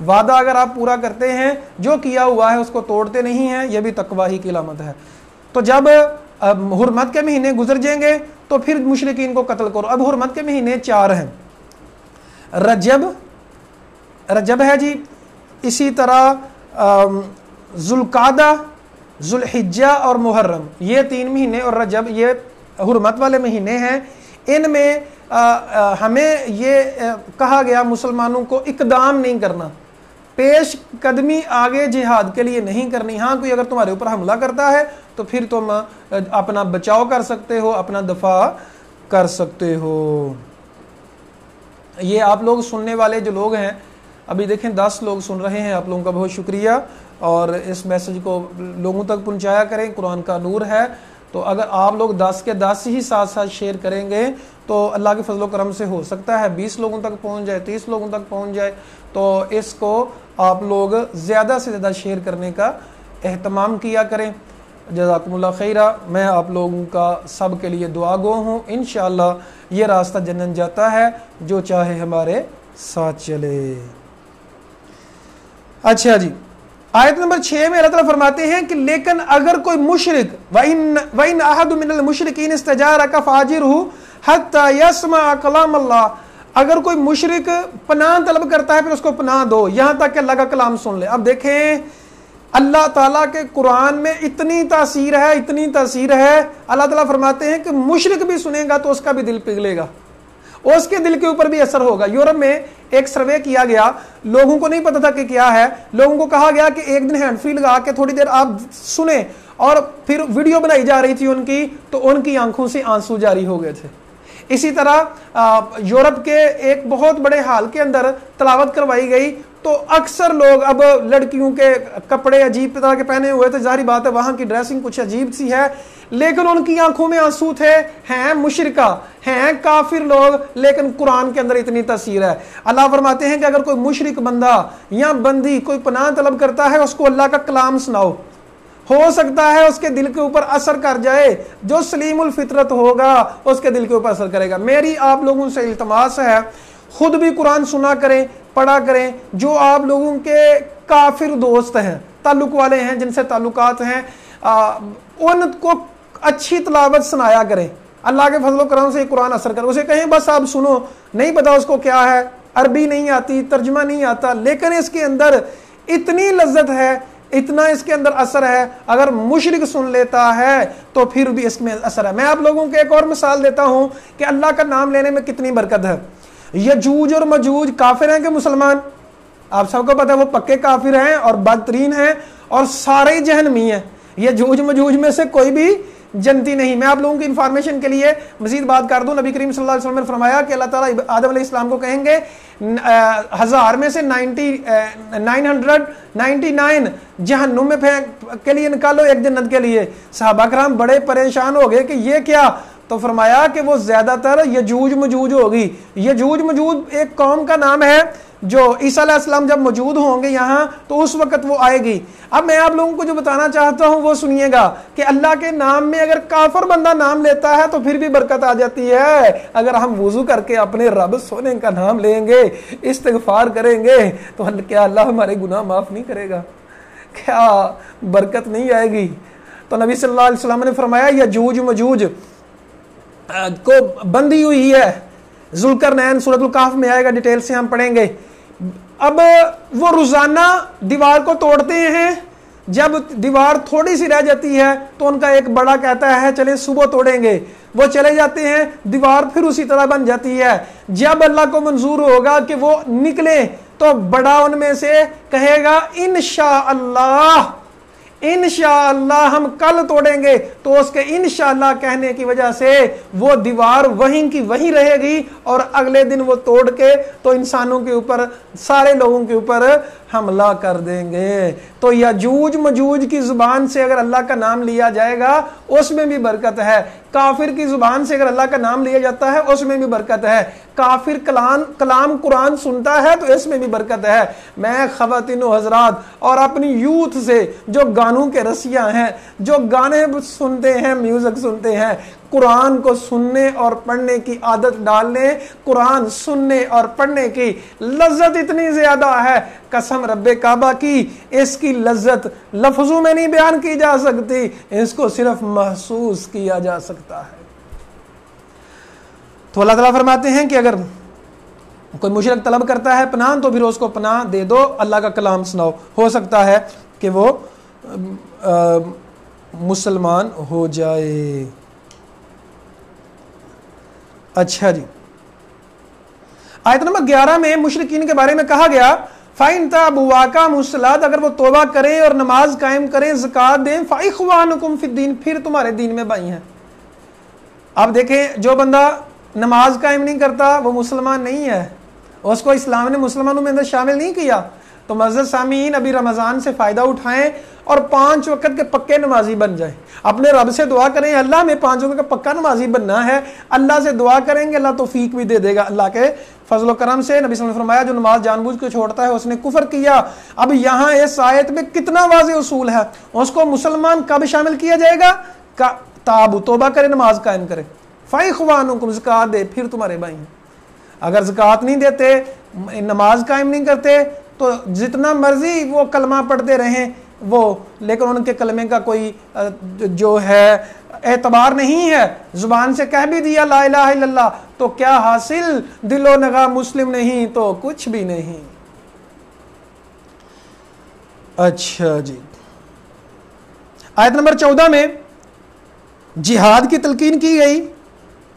وعدہ اگر آپ پورا کرتے ہیں، جو کیا ہوا ہے اس کو توڑتے نہیں ہیں، یہ بھی تقوی ہی کی علامت ہے۔ تو جب حرمت کے مہینے گزر جائیں گے تو پھر مشرکین کو قتل کرو۔ اب حرمت کے مہینے 4 ہیں، رجب ہے جی، اسی طرح ذوالقعدہ، ذوالحجہ اور محرم، یہ 3 مہینے، اور رجب یہ حرمت والے مہینے ہیں۔ ان میں ہمیں یہ کہا گیا مسلمانوں کو اقدام نہیں کرنا، پیش قدمی آگے جہاد کے لیے نہیں کرنی۔ ہاں کوئی اگر تمہارے اوپر حملہ کرتا ہے تو پھر تم اپنا بچاؤ کر سکتے ہو، اپنا دفاع کر سکتے ہو۔ یہ آپ لوگ سننے والے جو لوگ ہیں، ابھی دیکھیں 10 لوگ سن رہے ہیں، آپ لوگوں کا بہت شکریہ، اور اس میسج کو لوگوں تک پہنچایا کریں، قرآن کا نور ہے۔ تو اگر آپ لوگ 10 کے 10 ہی ساتھ ساتھ شیئر کریں گے تو اللہ کے فضل و کرم سے ہو سکتا ہے 20 لوگوں تک پہنچ جائے، 30 لوگوں تک پہنچ جائے۔ تو اس کو آپ لوگ زیادہ سے زیادہ شیئر کرنے کا اہتمام کیا کریں۔ جزاکم اللہ خیرہ، میں آپ لوگوں کا سب کے لیے دعا گو ہوں، انشاءاللہ یہ راستہ جنت جاتا ہے جو چاہے ہمارے ساتھ چلے۔ اچھا جی، آیت نمبر 6 میں اللہ تعالیٰ فرماتے ہیں کہ لیکن اگر کوئی مشرک وَإِنْ أَحَدٌ مِّنَ الْمُشْرِكِينَ اسْتَجَارَكَ فَأَجِرْهُ حَتَّى يَسْمَعَ كَلَامَ اللَّهِ، اگر کوئی مشرک پناہ طلب کرتا ہے پھر اس کو پناہ دو یہاں تک کہ اللہ کا کلام سن لے۔ اب دیکھیں اللہ تعالیٰ کے قرآن میں اتنی تاثیر ہے، اتنی تاثیر ہے، اللہ تعالیٰ فرماتے ہیں کہ مشرک بھی سنے گا تو اس کا بھی دل پگھلے گا، اس کے دل کے اوپر بھی اثر ہوگا۔ یورپ میں ایک سروے کیا گیا، لوگوں کو نہیں پتا تھا کہ کیا ہے، لوگوں کو کہا گیا کہ ایک دن ہینڈ فری لگا کے تھوڑی دیر آپ سنیں، اور پھر ویڈیو بنائی جا رہی تھی ان کی، تو ان کی آنکھوں سے آنسو جاری ہو گئے تھے۔ اسی طرح یورپ کے ایک بہت بڑے ہال کے اندر تلاوت کروائی گئی تو اکثر لوگ، اب لڑکیوں کے کپڑے عجیب طرح کے پہنے ہوئے تھے، ظاہری بات ہے وہاں کی ڈریسنگ کچھ عجیب سی ہے، لیکن ان کی آنکھوں میں آنسو تھے، ہیں مشرکہ، ہیں کافر لوگ، لیکن قرآن کے اندر اتنی تاثیر ہے۔ اللہ فرماتے ہیں کہ اگر کوئی مشرک بندہ یا بندی کوئی پناہ طلب کرتا ہے، اس کو اللہ کا کلام سناؤ، ہو سکتا ہے اس کے دل کے اوپر اثر کر جائے، جو سلیم الفطرت ہوگا اس کے دل کے اوپر اثر کرے گا۔ میری آپ لوگوں سے التماس ہے، خود بھی قرآن سنا کریں، پڑھا کریں، جو آپ لوگوں کے کافر دوست ہیں، تعلق والے ہیں، جن سے تعلقات ہیں، ان کو اچھی تلاوت سنایا کریں، اللہ کے فضل و کرم سے قرآن اثر کرے۔ اسے کہیں بس آپ سنو، نہیں پتا اس کو کیا ہے، عربی نہیں آتی، ترجمہ نہیں آتا، لیکن اس کے اندر اتنی لذت ہے، اتنا اس کے اندر اثر ہے، اگر مشرک سن لیتا ہے تو پھر بھی اس میں اثر ہے۔ میں آپ لوگوں کو ایک اور مثال دیتا ہوں کہ اللہ کا نام لینے میں کتنی برکت ہے۔ یجوج اور مجوج کافر ہیں کہ مسلمان؟ آپ سب کو پتہ ہے وہ پکے کافر ہیں اور بدترین ہیں اور سارے جہنمی ہیں۔ یجوج مجوج میں سے کوئی بھی جنتی نہیں۔ میں آپ لوگوں کی انفارمیشن کے لیے مزید بات کر دوں، نبی کریم صلی اللہ علیہ وسلم نے فرمایا کہ اللہ تعالیٰ آدم علیہ السلام کو کہیں گے 1000 میں سے 999 جہنم میں کے لیے نکالو، ایک جنت کے لیے۔ صحابہ کرام بڑے پریشان ہو گئے کہ یہ کیا؟ تو فرمایا کہ وہ زیادہ تر یجوج مجوج ہوگی۔ یجوج مجوج ایک قوم کا نام ہے جو عیسیٰ علیہ السلام جب موجود ہوں گے یہاں تو اس وقت وہ آئے گی۔ اب میں آپ لوگوں کو جو بتانا چاہتا ہوں وہ سنیے گا کہ اللہ کے نام میں اگر کافر بندہ نام لیتا ہے تو پھر بھی برکت آ جاتی ہے۔ اگر ہم وضو کر کے اپنے رب سونے کا نام لیں گے، استغفار کریں گے، تو کیا اللہ ہمارے گناہ معاف نہیں کرے گا؟ کیا برکت نہیں آئے گی؟ تو نبی صلی اللہ علیہ وسلم نے فرمایا یجوج مجوج کو بندی ہوئی ہے، ذوالقرنین سورۃ الکہف میں آئے گا، ڈیٹیل سے ہم پڑھیں گے۔ اب وہ روزانہ دیوار کو توڑتے ہیں، جب دیوار تھوڑی سی رہ جاتی ہے تو ان کا ایک بڑا کہتا ہے چلے صبح توڑیں گے، وہ چلے جاتے ہیں، دیوار پھر اسی طرح بن جاتی ہے۔ جب اللہ کو منظور ہوگا کہ وہ نکلے تو بڑا ان میں سے کہے گا انشاءاللہ انشاءاللہ ہم کل توڑیں گے، تو اس کے انشاءاللہ کہنے کی وجہ سے وہ دیوار وہیں کی وہیں رہے گی، اور اگلے دن وہ توڑ کے تو انسانوں کے اوپر، سارے لوگوں کے اوپر حملہ کر دیں گے۔ تو یجوج مجوج کی زبان سے اگر اللہ کا نام لیا جائے گا اس میں بھی برکت ہے، کافر کی زبان سے اگر اللہ کا نام لیا جاتا ہے اس میں بھی برکت ہے، کافر کلام قرآن سنتا ہے تو اس میں بھی برکت ہے۔ میں خواتین و حضرات اور اپنی یوتھ سے جو گانوں کے رسیاں ہیں، جو گانے سنتے ہیں، میوزک سنتے ہیں، قرآن کو سننے اور پڑھنے کی عادت ڈال لیں۔ قرآن سننے اور پڑھنے کی لذت اتنی زیادہ ہے، قسم رب کعبہ کی، اس کی لذت لفظوں میں نہیں بیان کی جا سکتی، اس کو صرف محسوس کیا جا سکتا ہے۔ تو اللہ تعالیٰ فرماتے ہیں کہ اگر کوئی مشرک طلب کرتا ہے پناہ تو پھر اس کو پناہ دے دو، اللہ کا کلام سناؤ، ہو سکتا ہے کہ وہ مسلمان ہو جائے۔ اچھا جی، آیت نمبر 11 میں مشرکین کے بارے میں کہا گیا فَإِن تَابُوا وَأَقَامُوا الصَّلَاةَ، اگر وہ توبہ کریں اور نماز قائم کریں، زکوٰۃ دیں، فَإِخْوَانُكُمْ فِي الدِّينِ، پھر تمہارے دین میں بھائی ہیں۔ اب دیکھیں، جو بندہ نماز قائم نہیں کرتا وہ مسلمان نہیں ہے، اس کو اسلام نے مسلمانوں میں اندر شامل نہیں کیا۔ تو معزز سامعین، ابھی رمضان سے فائدہ اٹھائیں اور 5 وقت کے پکے نمازی بن جائیں، اپنے رب سے دعا کریں اللہ میں 5 وقت کا پکا نمازی بننا ہے، اللہ سے دعا کریں گے اللہ توفیق بھی دے دے گا اللہ کے فضل و کرم سے۔ نبی صلی اللہ علیہ وسلم نے فرمایا جو نماز جان بوجھ کے چھوڑتا ہے اس نے کفر کیا۔ اب یہاں اس آیت میں کتنا واضح اصول ہے، اس کو مسلمان کب شامل کیا جائے گا؟ تاب، توبہ کرے، نماز قائم کرے، فَإِخْوَانُكُمْ، زکوٰۃ دے، پھر تمہارے بھائی ہیں۔ اگر زکوٰۃ نہیں دیتے، نماز قائم نہیں کرتے، تو جتنا مرضی وہ کلمہ پڑھتے رہیں وہ، لیکن ان کے کلمے کا کوئی جو ہے اعتبار نہیں ہے۔ زبان سے کہہ بھی دیا لا الہ الا اللہ تو کیا حاصل، دل و نگاہ مسلم نہیں تو کچھ بھی نہیں۔ اچھا جی، آیت نمبر 14 میں جہاد کی تلقین کی گئی،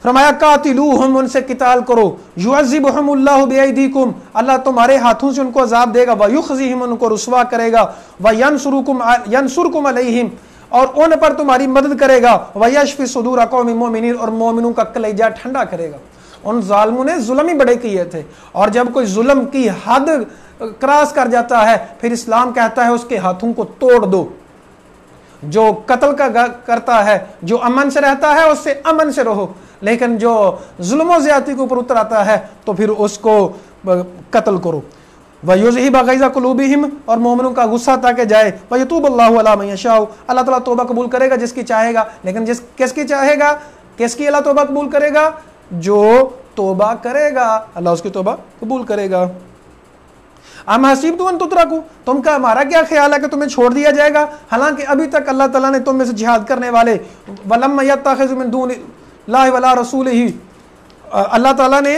فرمایا قاتلوہم، ان سے قتال کرو، یعذبہم اللہ بایدیکم، اللہ تمہارے ہاتھوں سے ان کو عذاب دے گا، ویخزیہم، ان کو رسوا کرے گا، وینصرکم علیہم، اور ان پر تمہاری مدد کرے گا، ویشفی صدور قوم مومنین، اور مومنوں کا کلیجہ ٹھنڈا کرے گا۔ ان ظالموں نے ظلم ہی بڑے کیے تھے، اور جب کوئی ظلم کی حد کراس کر جاتا ہے پھر اسلام کہتا ہے اس کے ہاتھوں کو توڑ دو۔ جو قتل کا کرتا ہے، جو امن سے رہتا ہے، اس سے امن سے رہو، لیکن جو ظلم و زیادتی کے اوپر اتر آتا ہے تو پھر اس کو قتل کرو۔ وَيُذْهِبَ غَيْظَ قُلُوبِهِمْ، اور مومنوں کا غصہ تاکہ جائے، وَيَتُوبَ اللَّهُ عَلَىٰ مَن يَشَاءُ، اللہ تعالیٰ توبہ قبول کرے گا جس کی چاہے گا، لیکن کس کی چاہے گا، کس کی اللہ توبہ قبول کرے گا؟ جو توبہ کرے گا اللہ اس کی توبہ قبول کرے گا۔ ام حسبتم ان تترکوا، تم کا ہمارا کیا خیال ہے کہ تمہیں چھوڑ دیا جائے گا، حالانکہ ابھی تک اللہ تعالیٰ نے تم میں سے جہاد کرنے والے وَلَمَّ يَتَّخِذْ مِن دُونِ اللَّهِ وَلَا رَسُولِهِ، اللہ تعالیٰ نے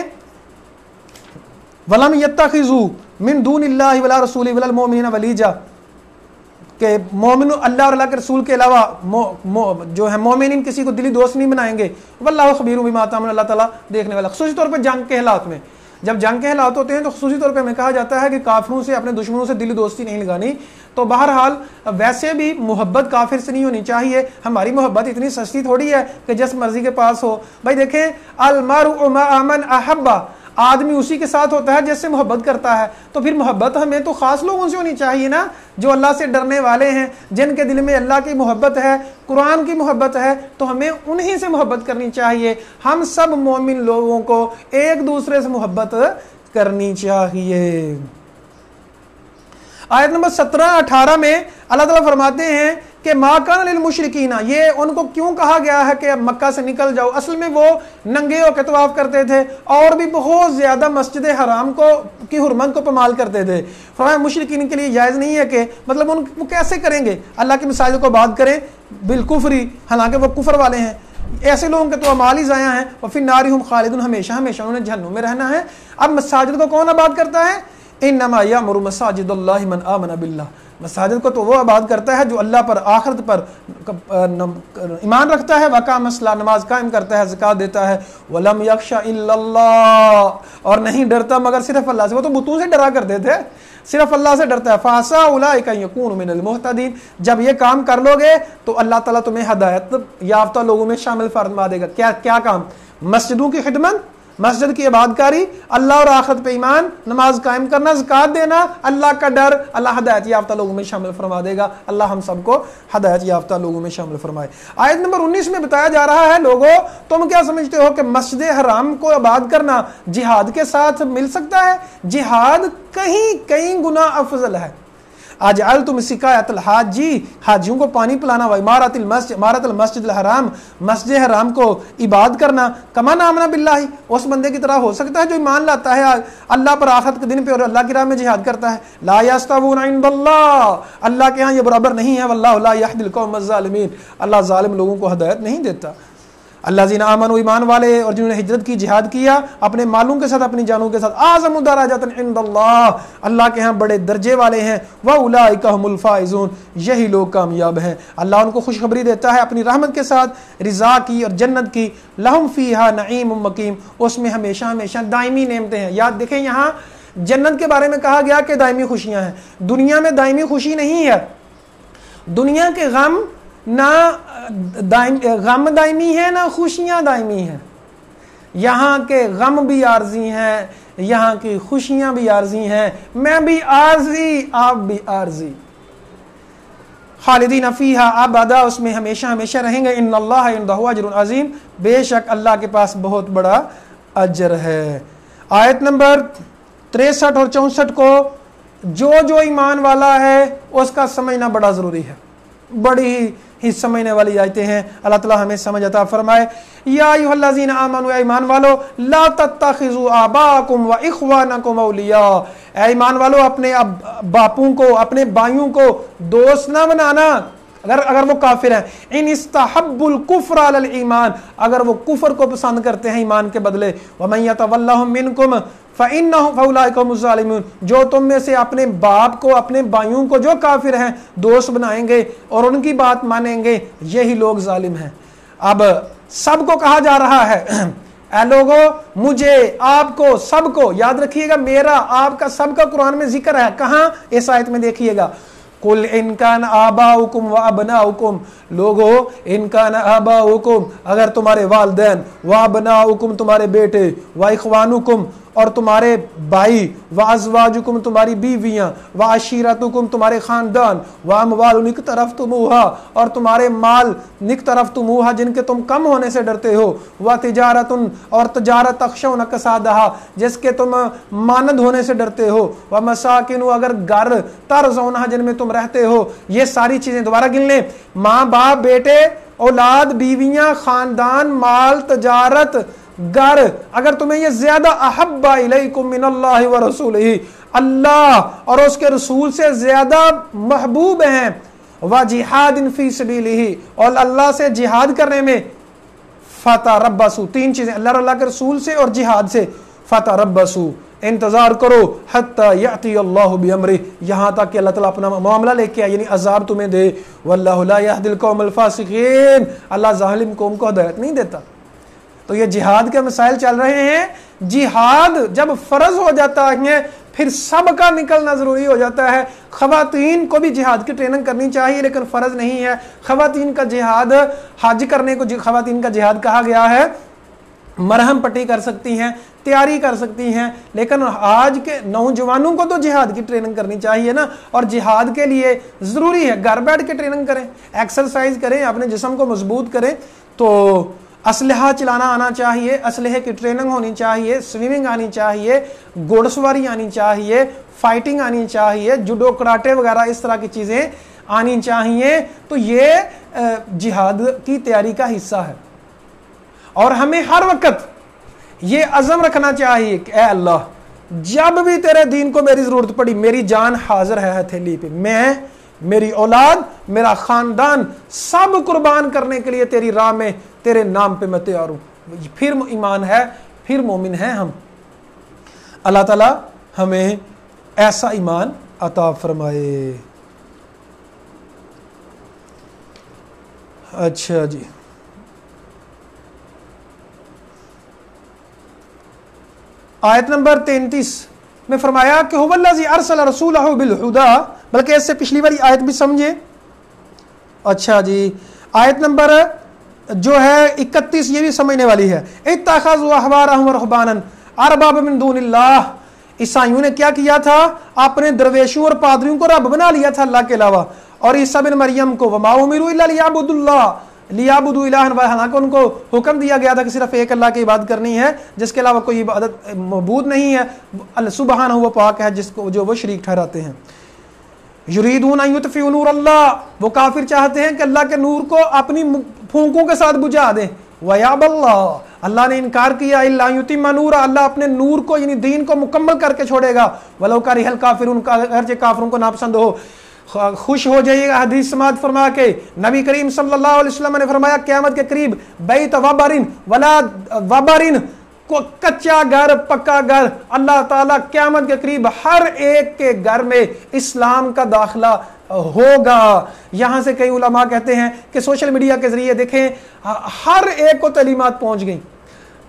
وَلَمْ يَتَّخِذُوا مِن دُونِ اللَّهِ وَلَا رَسُولِهِ وَلَا الْمُؤْمِنِينَ وَلِيجًا، کہ مومن اللہ اور اللہ کے رسول کے علاوہ جو ہے مومنین کسی کو دلی دوست نہیں بنائیں گے۔ واللہ خبیر بما تعملون، اللہ تعالیٰ دیکھنے والا۔ خصوصی طور پہ جنگ کے حالات میں، جب جنگ کے حالات ہوتے ہیں تو خصوصی طور پہ ہمیں کہا جاتا ہے کہ کافروں سے، اپنے دشمنوں سے دلی دوستی نہیں لگانی۔ تو بہرحال ویسے بھی محبت کافر سے نہیں ہونی چاہیے، ہماری محبت اتنی سستی تھوڑی ہے کہ جس مرضی کے پاس ہو۔ بھائی دیکھیں، المرء مع من احب، آدمی اسی کے ساتھ ہوتا ہے جس سے محبت کرتا ہے، تو پھر محبت ہمیں تو خاص لوگوں سے ہونی چاہیے نا، جو اللہ سے ڈرنے والے ہیں، جن کے دل میں اللہ کی محبت ہے، قرآن کی محبت ہے، تو ہمیں انہی سے محبت کرنی چاہیے۔ ہم سب مومن لوگوں کو ایک دوسرے سے محبت کرنی چاہیے۔ آیت نمبر 17-18 میں اللہ تعالیٰ فرماتے ہیں کہ ما کان للمشرکین، یہ ان کو کیوں کہا گیا ہے کہ مکہ سے نکل جاؤ؟ اصل میں وہ ننگے ہو کے طواف کرتے تھے اور بھی بہت زیادہ مسجد حرام کی حرمت کو پامال کرتے تھے۔ فرمایا مشرکین کے لیے جائز نہیں ہے کہ مطلب وہ کیسے کریں گے اللہ کی مساجد کو آباد کریں بالکفری، حالانکہ وہ کفر والے ہیں۔ ایسے لوگوں کے تو اعمال ہی ضائع ہیں، وفی النار ہم خالدون، ہمیشہ ہمیشہ انہوں نے جہنم میں رہنا ہے۔ اب مساجد کو کون آباد کرتا ہے؟ انما یامر مساجد اللہ من آمن باللہ، مساجد کو تو وہ آباد کرتا ہے جو اللہ پر آخرت پر ایمان رکھتا ہے، وقام الصلاۃ، نماز قائم کرتا ہے، زکوٰۃ دیتا ہے، ولم یخشى الا اللہ، اور نہیں ڈرتا مگر صرف اللہ سے۔ وہ تو بتوں سے ڈرا کرتے تھے، صرف اللہ سے ڈرتا ہے۔ فعسى اولئک ان یکونوا من المہتدین، جب یہ کام کر لو گے تو اللہ تعالیٰ تمہیں ہدایت یافتہ لوگوں میں شامل فرما دے گا۔ کیا کام؟ مسجدوں کی خدمت، مسجد کی عبادت کاری، اللہ اور آخرت پہ ایمان، نماز قائم کرنا، زکوٰۃ دینا، اللہ کا ڈر، اللہ ہدایت یافتہ لوگوں میں شامل فرما دے گا۔ اللہ ہم سب کو ہدایت یافتہ لوگوں میں شامل فرمائے۔ آیت نمبر 19 میں بتایا جا رہا ہے لوگو تم کیا سمجھتے ہو کہ مسجد حرام کو آباد کرنا جہاد کے ساتھ مل سکتا ہے؟ جہاد کہیں گنا افضل ہے۔ اجعلتم سقایۃ الحاج، حاجیوں کو پانی پلانا، و عمارت المسجد الحرام، مسجد حرام کو عبادت کرنا، کمن آمن باللہ، اس بندے کی طرح ہو سکتا ہے جو ایمان لاتا ہے اللہ پر، آخرت کے دن پہ، اور اللہ کی راہ میں جہاد کرتا ہے۔ لا یستوون عند اللہ، اللہ کے ہاں یہ برابر نہیں ہے۔ واللہ لا یہدی القوم الظالمین، اللہ ظالم لوگوں کو ہدایت نہیں دیتا۔ الذین آمنوا، ایمان والے اور جنہوں نے ہجرت کی، جہاد کیا اپنے مالوں کے ساتھ، اپنی جانوں کے ساتھ، اعظم درجات عند اللہ، اللہ کے ہاں بڑے درجے والے ہیں۔ واولئک هم الفائزون، یہی لوگ کامیاب ہیں۔ اللہ ان کو خوشخبری دیتا ہے اپنی رحمت کے ساتھ، رضا کی اور جنت کی۔ لہم فیہا نعیم مقیم، اس میں ہمیشہ ہمیشہ دائمی نعمتیں ہیں۔ یاد دیکھیں یہاں جنت کے بارے میں کہا گیا کہ دائمی خوشیاں ہیں، دنیا میں دائمی خوشی نہیں ہے۔ دنیا کے غم نہ غم دائمی ہے، نہ خوشیاں دائمی ہیں۔ یہاں کے غم بھی عارضی ہیں، یہاں کی خوشیاں بھی عارضی ہیں، میں بھی عارضی، آپ بھی عارضی۔ خالدین فیہا ابدا، اس میں ہمیشہ ہمیشہ رہیں گے۔ ان اللہ عندہ اجر عظیم، بے شک اللہ کے پاس بہت بڑا اجر ہے۔ آیت نمبر 63 اور 64 کو جو ایمان والا ہے اس کا سمجھنا بڑا ضروری ہے، بڑی ہی سمجھنے والی آیتیں ہیں۔ اللہ تعالیٰ ہمیں سمجھ عطا فرمائے۔ یا ایھا الذین آمنوا، اے ایمان والو، لا تتخذوا آباءکم و اخوانکم اولیاء، اے ایمان والو اپنے باپوں کو، اپنے بھائیوں کو دوست نہ بنانا اگر وہ کافر ہیں۔ ان استحبوا الکفر علی الایمان، اگر وہ کفر کو پسند کرتے ہیں ایمان کے بدلے۔ ومن یتولہم منکم فاولئک هم الظالمون، جو تم میں سے اپنے باپ کو، اپنے بھائیوں کو جو کافر ہیں دوست بنائیں گے اور ان کی بات مانیں گے، یہی لوگ ظالم ہیں۔ اب سب کو کہا جا رہا ہے، اے لوگو، مجھے، آپ کو، سب کو، یاد رکھیے گا میرا، آپ کا، سب کا قرآن میں ذکر ہے۔ کہاں؟ اس آیت میں دیکھیے گا، قل ان کان آباؤکم و ابناؤکم، لوگو ان کان آباؤکم، اگر تمہارے والدین، و ابناؤکم تمہارے بیٹے، و اخوانکم اور تمہارے بھائی، و ازواجکم تمہاری بیویاں، و عشیرتکم تمہارے خاندان، و اموال اقترفتموہا اور تمہارے مال، اقترفتموہا جن کے تم کم ہونے سے ڈرتے ہو، و تجارت اور تجارت تخشون کسادہا جس کے تم مانند ہونے سے ڈرتے ہو، و مساکن اگر گھر، ترضونہا جن میں تم رہتے ہو۔ یہ ساری چیزیں دوبارہ گن لیں، ماں باپ، بیٹے، اولاد، بیویاں، خاندان، مال، تجارت، گھر، اگر تمہیں یہ زیادہ احب الیکم من اللہ ورسولہ، اللہ اور اس کے رسول سے زیادہ محبوب ہیں، وجہاد فی سبیلہ اور اللہ سے جہاد کرنے میں، فتربصوا، تین چیزیں اللہ اور اللہ کے رسول سے اور جہاد سے، فتربصوا انتظار کرو، حتی یأتی اللہ بامرہ، یہاں تک کہ اللہ تعالیٰ اپنا معاملہ لے کے آئے، یعنی عذاب تمہیں دے۔ واللہ لا یہدی القوم الفاسقین، اللہ ظالم قوم کو ہدایت نہیں دیتا۔ تو یہ جہاد کے مسائل چل رہے ہیں۔ جہاد جب فرض ہو جاتا ہے پھر سب کا نکلنا ضروری ہو جاتا ہے۔ خواتین کو بھی جہاد کی ٹریننگ کرنی چاہیے لیکن فرض نہیں ہے۔ خواتین کا جہاد، حج کرنے کو خواتین کا جہاد کہا گیا ہے، مرہم پٹی کر سکتی ہیں، تیاری کر سکتی ہیں، لیکن آج کے نوجوانوں کو تو جہاد کی ٹریننگ کرنی چاہیے نا۔ اور جہاد کے لیے ضروری ہے گھر بیٹھ کے ٹریننگ کریں، ایکسرسائز کریں، اپنے جسم کو مضبوط کریں۔ تو اسلحہ چلانا آنا چاہیے، اسلحے کی ٹریننگ ہونی چاہیے، سوئمنگ آنی چاہیے، گھوڑ سواری آنی چاہیے، فائٹنگ آنی چاہیے، جوڈو کراٹے وغیرہ اس طرح کی چیزیں آنی چاہیے. تو یہ جہاد کی تیاری کا حصہ ہے. اور ہمیں ہر وقت یہ عزم رکھنا چاہیے کہ اے اللہ جب بھی تیرے دین کو میری ضرورت پڑی، میری جان حاضر ہے ہتھیلی پہ، میں، میری اولاد، میرا خاندان سب قربان کرنے کے لیے تیری راہ میں، تیرے نام پہ میں تیار ہوں. پھر ایمان ہے، پھر مومن ہیں ہم. اللہ تعالی ہمیں ایسا ایمان عطا فرمائے. اچھا جی، آیت نمبر 33 میں فرمایا کہ هو الذی ارسل رسولہ بالہدی، بلکہ اس سے پچھلی والی آیت بھی سمجھے. اچھا جی، آیت نمبر جو ہے 31 یہ بھی سمجھنے والی ہے. اتخذوا احبارهم ورهبانا اربابا من دون اللہ، عیسائیوں نے کیا کیا تھا؟ اپنے درویشوں اور پادریوں کو رب بنا لیا تھا اللہ کے علاوہ، اور عیسیٰ بن مریم کو وما امروا الا لیعبدوا اللہ لیعبدوا الہا واحدا، حالانکہ ان کو حکم دیا گیا تھا کہ صرف ایک اللہ کی عبادت کرنی ہے جس کے علاوہ کوئی عبادت معبود نہیں ہے. اللہ سبحانہ وہ پاک ہے جس کو جو وہ شریک ٹھہراتے ہیں. یریدون ان یطفئوا نور اللہ، وہ کافر چاہتے ہیں کہ اللہ کے نور کو اپنی پھونکوں کے ساتھ بجھا دیں. ویابى اللہ، اللہ نے انکار کیا، الا ان یتم نور، اللہ اپنے نور کو یعنی دین کو مکمل کر کے چھوڑے گا. ولو کرہ الکافرون، اگرچہ کافروں کو ناپسند ہو. خوش ہو جائیے گا حدیث سماعت فرما کے، نبی کریم صلی اللہ علیہ وسلم نے فرمایا قیامت کے قریب بیت وبرن ولا وبرن، کچا گھر پکا گھر، اللہ تعالیٰ قیامت کے قریب ہر ایک کے گھر میں اسلام کا داخلہ ہوگا. یہاں سے کئی علماء کہتے ہیں کہ سوشل میڈیا کے ذریعے دیکھیں ہر ایک کو تعلیمات پہنچ گئیں.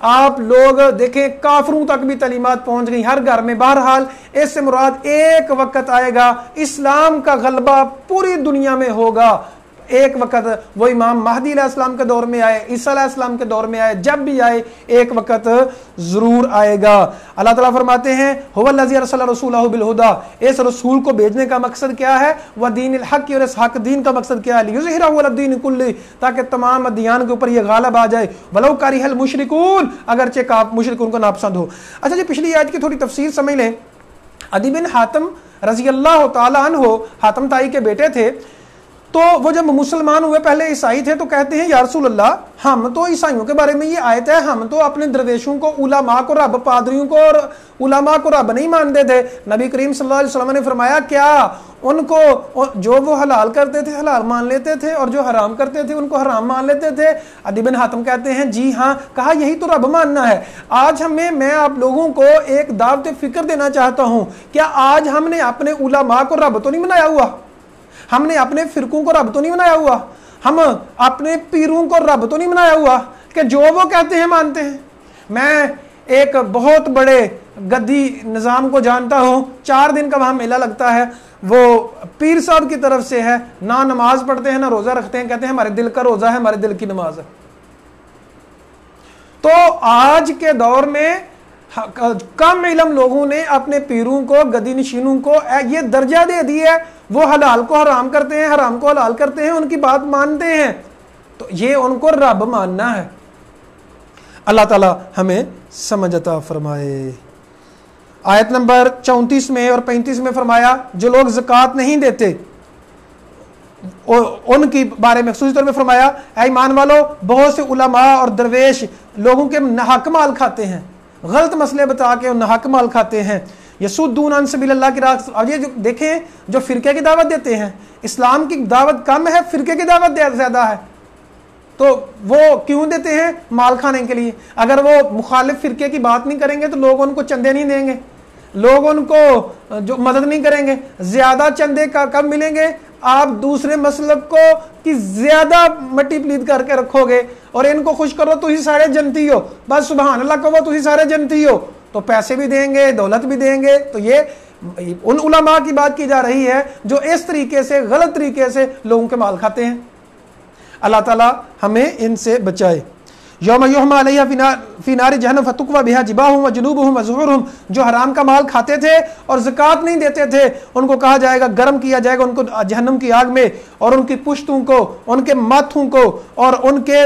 آپ لوگ دیکھیں کافروں تک بھی تعلیمات پہنچ گئی ہر گھر میں. بہرحال اس سے مراد ایک وقت آئے گا اسلام کا غلبہ پوری دنیا میں ہوگا. ایک وقت وہ امام مہدی علیہ السلام کے دور میں آئے، عیسیٰ علیہ السلام کے دور میں آئے، جب بھی آئے ایک وقت ضرور آئے گا. اللہ تعالیٰ فرماتے ہیں هو الذی ارسل رسولہ بالہدی، اس رسول کو بھیجنے کا مقصد کیا ہے؟ ودین الحق، اور اس حق دین کا مقصد کیا ہے؟ لیظہرہ علی الدین کلہ، تاکہ تمام ادیان کے اوپر یہ غالب آ جائے. ولو کرہ المشرکون، اگرچہ مشرکون کو ناپسند ہو. اچھا جی، پچھلی آیت کی تھوڑی تفسیر سمجھ لیں. عدی بن حاتم رضی اللہ تعالیٰ عنہ حاتم تائی کے بیٹے تھے. تو وہ جب مسلمان ہوئے، پہلے عیسائی تھے، تو کہتے ہیں یا رسول اللہ ہم تو عیسائیوں کے بارے میں یہ آیت ہے، ہم تو اپنے درویشوں کو، علماء کو رب، پادریوں کو اور علماء کو رب نہیں مانتے تھے. نبی کریم صلی اللہ علیہ وسلم نے فرمایا کیا ان کو جو وہ حلال کرتے تھے حلال مان لیتے تھے اور جو حرام کرتے تھے ان کو حرام مان لیتے تھے؟ عدی بن حاتم کہتے ہیں جی ہاں. کہا یہی تو رب ماننا ہے. آج میں آپ لوگوں کو ایک دعوت فکر دینا چاہتا ہوں. کیا آج ہم نے اپنے علماء کو رب تو نہیں بنایا ہوا؟ ہم نے اپنے فرقوں کو رب تو نہیں بنایا ہوا؟ ہم اپنے پیروں کو رب تو نہیں بنایا ہوا کہ جو وہ کہتے ہیں مانتے ہیں؟ میں ایک بہت بڑے گدی نظام کو جانتا ہوں، 4 دن کا وہاں میلہ لگتا ہے، وہ پیر صاحب کی طرف سے ہے، نہ نماز پڑھتے ہیں نہ روزہ رکھتے ہیں، کہتے ہیں ہمارے دل کا روزہ ہے، ہمارے دل کی نماز ہے. تو آج کے دور میں کم علم لوگوں نے اپنے پیروں کو، گدی نشینوں کو یہ درجہ دے دی ہے، وہ حلال کو حرام کرتے ہیں، حرام کو حلال کرتے ہیں، ان کی بات مانتے ہیں، تو یہ ان کو رب ماننا ہے. اللہ تعالی ہمیں سمجھ عطا فرمائے. آیت نمبر 34 میں اور 35 میں فرمایا جو لوگ زکوٰۃ نہیں دیتے ان کی بارے میں خصوصی طور پہ فرمایا اے ایمان والو، بہت سے علماء اور درویش لوگوں کے ناحق مال کھاتے ہیں، غلط مسئلے بتا کے ناحق مال کھاتے ہیں. یسدون عن سبیل اللہ کی راہ. اب یہ جو دیکھیں جو فرقے کی دعوت دیتے ہیں، اسلام کی دعوت کم ہے، فرقے کی دعوت زیادہ ہے، تو وہ کیوں دیتے ہیں؟ مال کھانے کے لیے. اگر وہ مخالف فرقے کی بات نہیں کریں گے تو لوگ ان کو چندے نہیں دیں گے، لوگ ان کو جو مدد نہیں کریں گے. زیادہ چندے کب ملیں گے؟ آپ دوسرے مسلک کو کی زیادہ مٹی پلید کر کے رکھو گے اور ان کو خوش کرو تو ہی سارے جنتی ہو، بس سبحان اللہ کہو تو ہی سارے جنتی ہو، تو پیسے بھی دیں گے، دولت بھی دیں گے. تو یہ ان علماء کی بات کی جا رہی ہے جو اس طریقے سے غلط طریقے سے لوگوں کے مال کھاتے ہیں. اللہ تعالی ہمیں ان سے بچائے. یوم یحمى علیہ فی نار جہنم فتقوی بہا جباہہم وجنوبہم وظہورہم، جو حرام کا مال کھاتے تھے اور زکوٰۃ نہیں دیتے تھے ان کو کہا جائے گا، گرم کیا جائے گا ان کو جہنم کی آگ میں، اور ان کی پشتوں کو، ان کے ماتھوں کو اور ان کے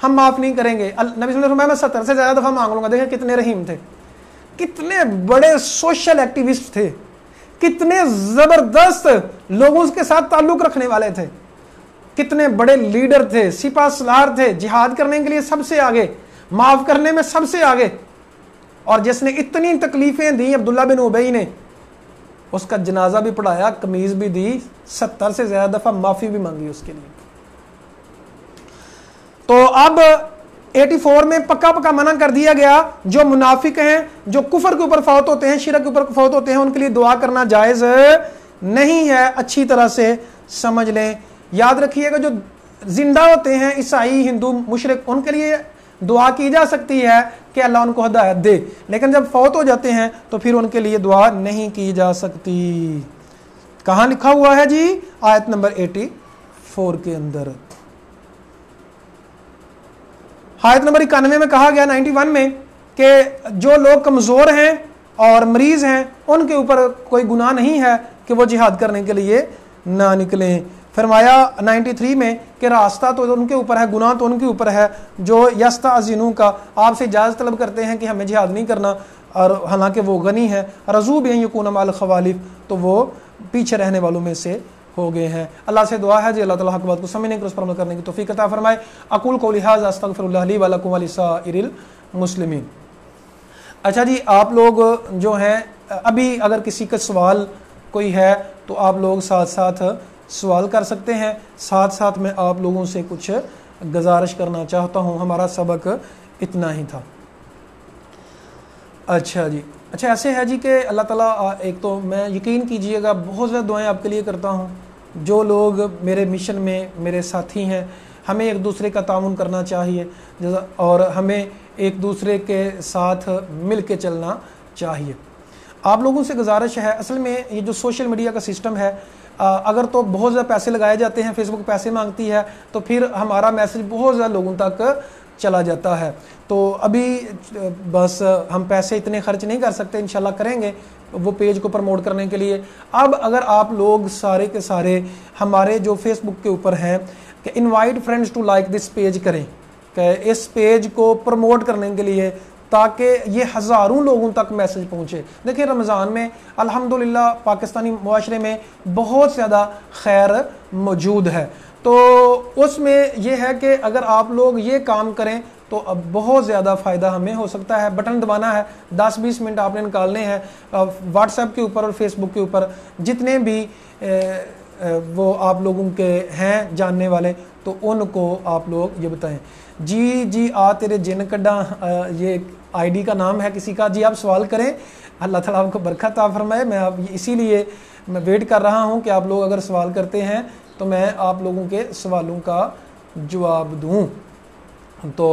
ہم معاف نہیں کریں گے. نبی صلی اللہ علیہ وسلم میں 70 سے زیادہ دفعہ مانگ لوں گا. دیکھیں کتنے رحیم تھے, کتنے بڑے سوشل ایکٹیوسٹ تھے, کتنے زبردست لوگوں کے ساتھ تعلق رکھنے والے تھے, کتنے بڑے لیڈر تھے, سپاہ سالار تھے, جہاد کرنے کے لیے سب سے آگے, معاف کرنے میں سب سے آگے. اور جس نے اتنی تکلیفیں دی عبداللہ بن ابی نے, اس کا جنازہ بھی پڑھایا, قمیض بھی دی, 70 سے زیادہ دفعہ معافی بھی مانگی اس کے لیے. تو اب 84 میں پکا پکا منع کر دیا گیا, جو منافق ہیں, جو کفر کے اوپر فوت ہوتے ہیں, شرک کے اوپر فوت ہوتے ہیں, ان کے لیے دعا کرنا جائز نہیں ہے. اچھی طرح سے سمجھ لیں. یاد رکھیے گا جو زندہ ہوتے ہیں عیسائی, ہندو, مشرک, ان کے لیے دعا کی جا سکتی ہے کہ اللہ ان کو ہدایت دے, لیکن جب فوت ہو جاتے ہیں تو پھر ان کے لیے دعا نہیں کی جا سکتی. کہاں لکھا ہوا ہے جی؟ آیت نمبر 84 کے اندر. آیت نمبر 91 میں کہا گیا, 91 میں, کہ جو لوگ کمزور ہیں اور مریض ہیں ان کے اوپر کوئی گناہ نہیں ہے کہ وہ جہاد کرنے کے لیے نہ نکلیں. فرمایا 93 میں کہ راستہ تو ان کے اوپر ہے, گناہ تو ان کے اوپر ہے جو یستأذنون کا آپ سے اجازت طلب کرتے ہیں کہ ہمیں جہاد نہیں کرنا, اور حالانکہ وہ غنی ہے. رضوا بأن یکونوا مع الخوالف, تو وہ پیچھے رہنے والوں میں سے ہو گئے ہیں. اللہ سے دعا ہے جی اللہ تعالیٰ حق بات کو سمجھنے کی, اس پر عمل کرنے کی توفیق عطا فرمائے. اقول قولی ھذا استغفر اللہ لی ولکم ولسائر المسلمین. اچھا جی, آپ لوگ جو ہیں ابھی اگر کسی کا سوال کوئی ہے تو آپ لوگ ساتھ ساتھ سوال کر سکتے ہیں. ساتھ ساتھ میں آپ لوگوں سے کچھ گزارش کرنا چاہتا ہوں. ہمارا سبق اتنا ہی تھا. اچھا جی, اچھا ایسے ہے جی کہ اللہ تعالیٰ, ایک تو میں یقین کیجئے گا بہت زیادہ دعائیں آپ کے لیے کرتا ہوں. جو لوگ میرے مشن میں میرے ساتھی ہیں, ہمیں ایک دوسرے کا تعاون کرنا چاہیے اور ہمیں ایک دوسرے کے ساتھ مل کے چلنا چاہیے. آپ لوگوں سے گزارش ہے, اصل میں یہ جو سوشل میڈیا کا سسٹم ہے, اگر تو بہت زیادہ پیسے لگائے جاتے ہیں, فیس بک پیسے مانگتی ہے, تو پھر ہمارا میسج بہت زیادہ لوگوں تک چلا جاتا ہے. تو ابھی بس ہم پیسے اتنے خرچ نہیں کر سکتے, انشاءاللہ کریں گے وہ پیج کو پروموٹ کرنے کے لیے. اب اگر آپ لوگ سارے کے سارے ہمارے جو فیس بک کے اوپر ہیں کہ invite friends to like this page کریں, کہ اس پیج کو پروموٹ کرنے کے لیے, تاکہ یہ ہزاروں لوگوں تک میسج پہنچے. دیکھیں رمضان میں الحمدللہ پاکستانی معاشرے میں بہت زیادہ خیر موجود ہے, تو اس میں یہ ہے کہ اگر آپ لوگ یہ کام کریں تو اب بہت زیادہ فائدہ ہمیں ہو سکتا ہے. بٹن دبانا ہے, 10-20 منٹ آپ نے نکالنے ہیں واٹس ایپ کے اوپر اور فیس بک کے اوپر, جتنے بھی وہ آپ لوگوں کے ہیں جاننے والے, تو ان کو آپ لوگ یہ بتائیں. جی آ تیرے جن کڈا, یہ آئی ڈی کا نام ہے کسی کا. جی آپ سوال کریں, اللہ تعالیٰ آپ کو برکت عطا فرمائے. میں آپ اسی لیے میں ویٹ کر رہا ہوں کہ آپ لوگ اگر سوال کرتے ہیں تو میں آپ لوگوں کے سوالوں کا جواب دوں. تو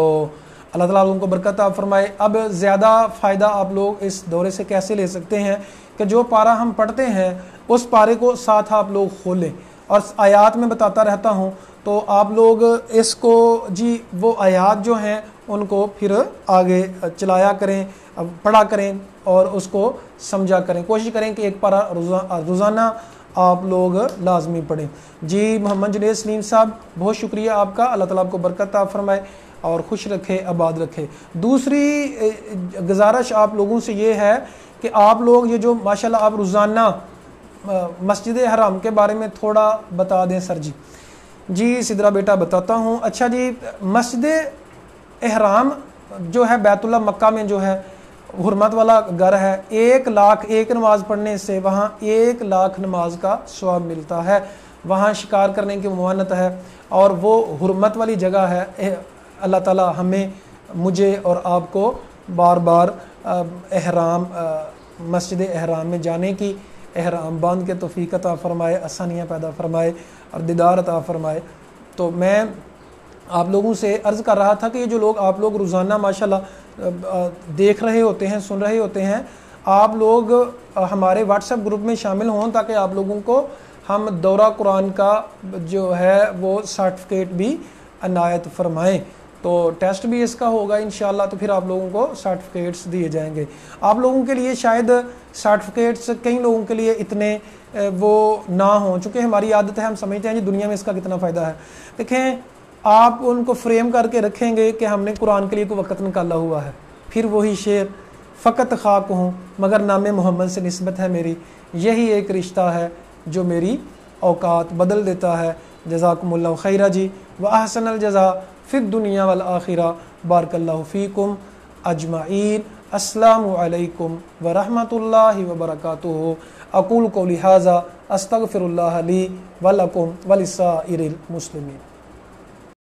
اللہ تعالیٰ آپ لوگوں کو برکت عطا فرمائے. اب زیادہ فائدہ آپ لوگ اس دورے سے کیسے لے سکتے ہیں کہ جو پارہ ہم پڑھتے ہیں اس پارے کو ساتھ آپ لوگ کھولیں, اور آیات میں بتاتا رہتا ہوں, تو آپ لوگ اس کو جی وہ آیات جو ہیں ان کو پھر آگے چلایا کریں, پڑھا کریں اور اس کو سمجھا کریں. کوشش کریں کہ ایک پارہ روزانہ آپ لوگ لازمی پڑھیں. جی محمد جنید سلیم صاحب بہت شکریہ آپ کا, اللہ تعالیٰ آپ کو برکت عطا فرمائے اور خوش رکھے, آباد رکھے. دوسری گزارش آپ لوگوں سے یہ ہے کہ آپ لوگ یہ جو ماشاءاللہ آپ روزانہ مسجد حرام کے بارے میں تھوڑا بتا دیں سر. جی سدرا بیٹا بتاتا ہوں. اچھا جی, مسجد احرام جو ہے بیت اللہ مکہ میں جو ہے حرمت والا گھر ہے, 1,00,000 نماز پڑھنے سے وہاں 1,00,000 نماز کا ثواب ملتا ہے. وہاں شکار کرنے کی ممانعت ہے اور وہ حرمت والی جگہ ہے. اللہ تعالیٰ ہمیں, مجھے اور آپ کو بار بار احرام مسجد احرام میں جانے کی, احرام باندھ کے توفیق عطا فرمائے, آسانیاں پیدا فرمائے اور دیدار عطا فرمائے. تو میں آپ لوگوں سے عرض کر رہا تھا کہ یہ جو لوگ آپ لوگ روزانہ ماشاءاللہ دیکھ رہے ہوتے ہیں, سن رہے ہوتے ہیں, آپ لوگ ہمارے واٹس ایپ گروپ میں شامل ہوں تاکہ آپ لوگوں کو ہم دورہ قرآن کا جو ہے وہ سرٹیفکیٹ بھی عنایت فرمائیں. تو ٹیسٹ بھی اس کا ہوگا انشاءاللہ, تو پھر آپ لوگوں کو سرٹیفکیٹس دیے جائیں گے. آپ لوگوں کے لیے شاید سرٹیفکیٹس کئی لوگوں کے لیے اتنے وہ نہ ہوں, چونکہ ہماری عادت ہے, ہم سمجھتے ہیں جی دنیا میں اس کا کتنا فائدہ ہے. دیکھیں آپ ان کو فریم کر کے رکھیں گے کہ ہم نے قرآن کے لیے کوئی وقت نکالا ہوا ہے، پھر وہی شعر فقط خاک ہوں مگر نام محمد سے نسبت ہے میری، یہی ایک رشتہ ہے جو میری اوقات بدل دیتا ہے۔ جزاکم اللہ خیرہ جی، واحسن الجزاء فی الدنیا والآخرہ، بارک اللہ فیکم اجمعین، السلام علیکم ورحمۃ اللہ وبرکاتہ۔ اقول قولی ھذا استغفر اللہ لی ولکم ولسائر المسلمین۔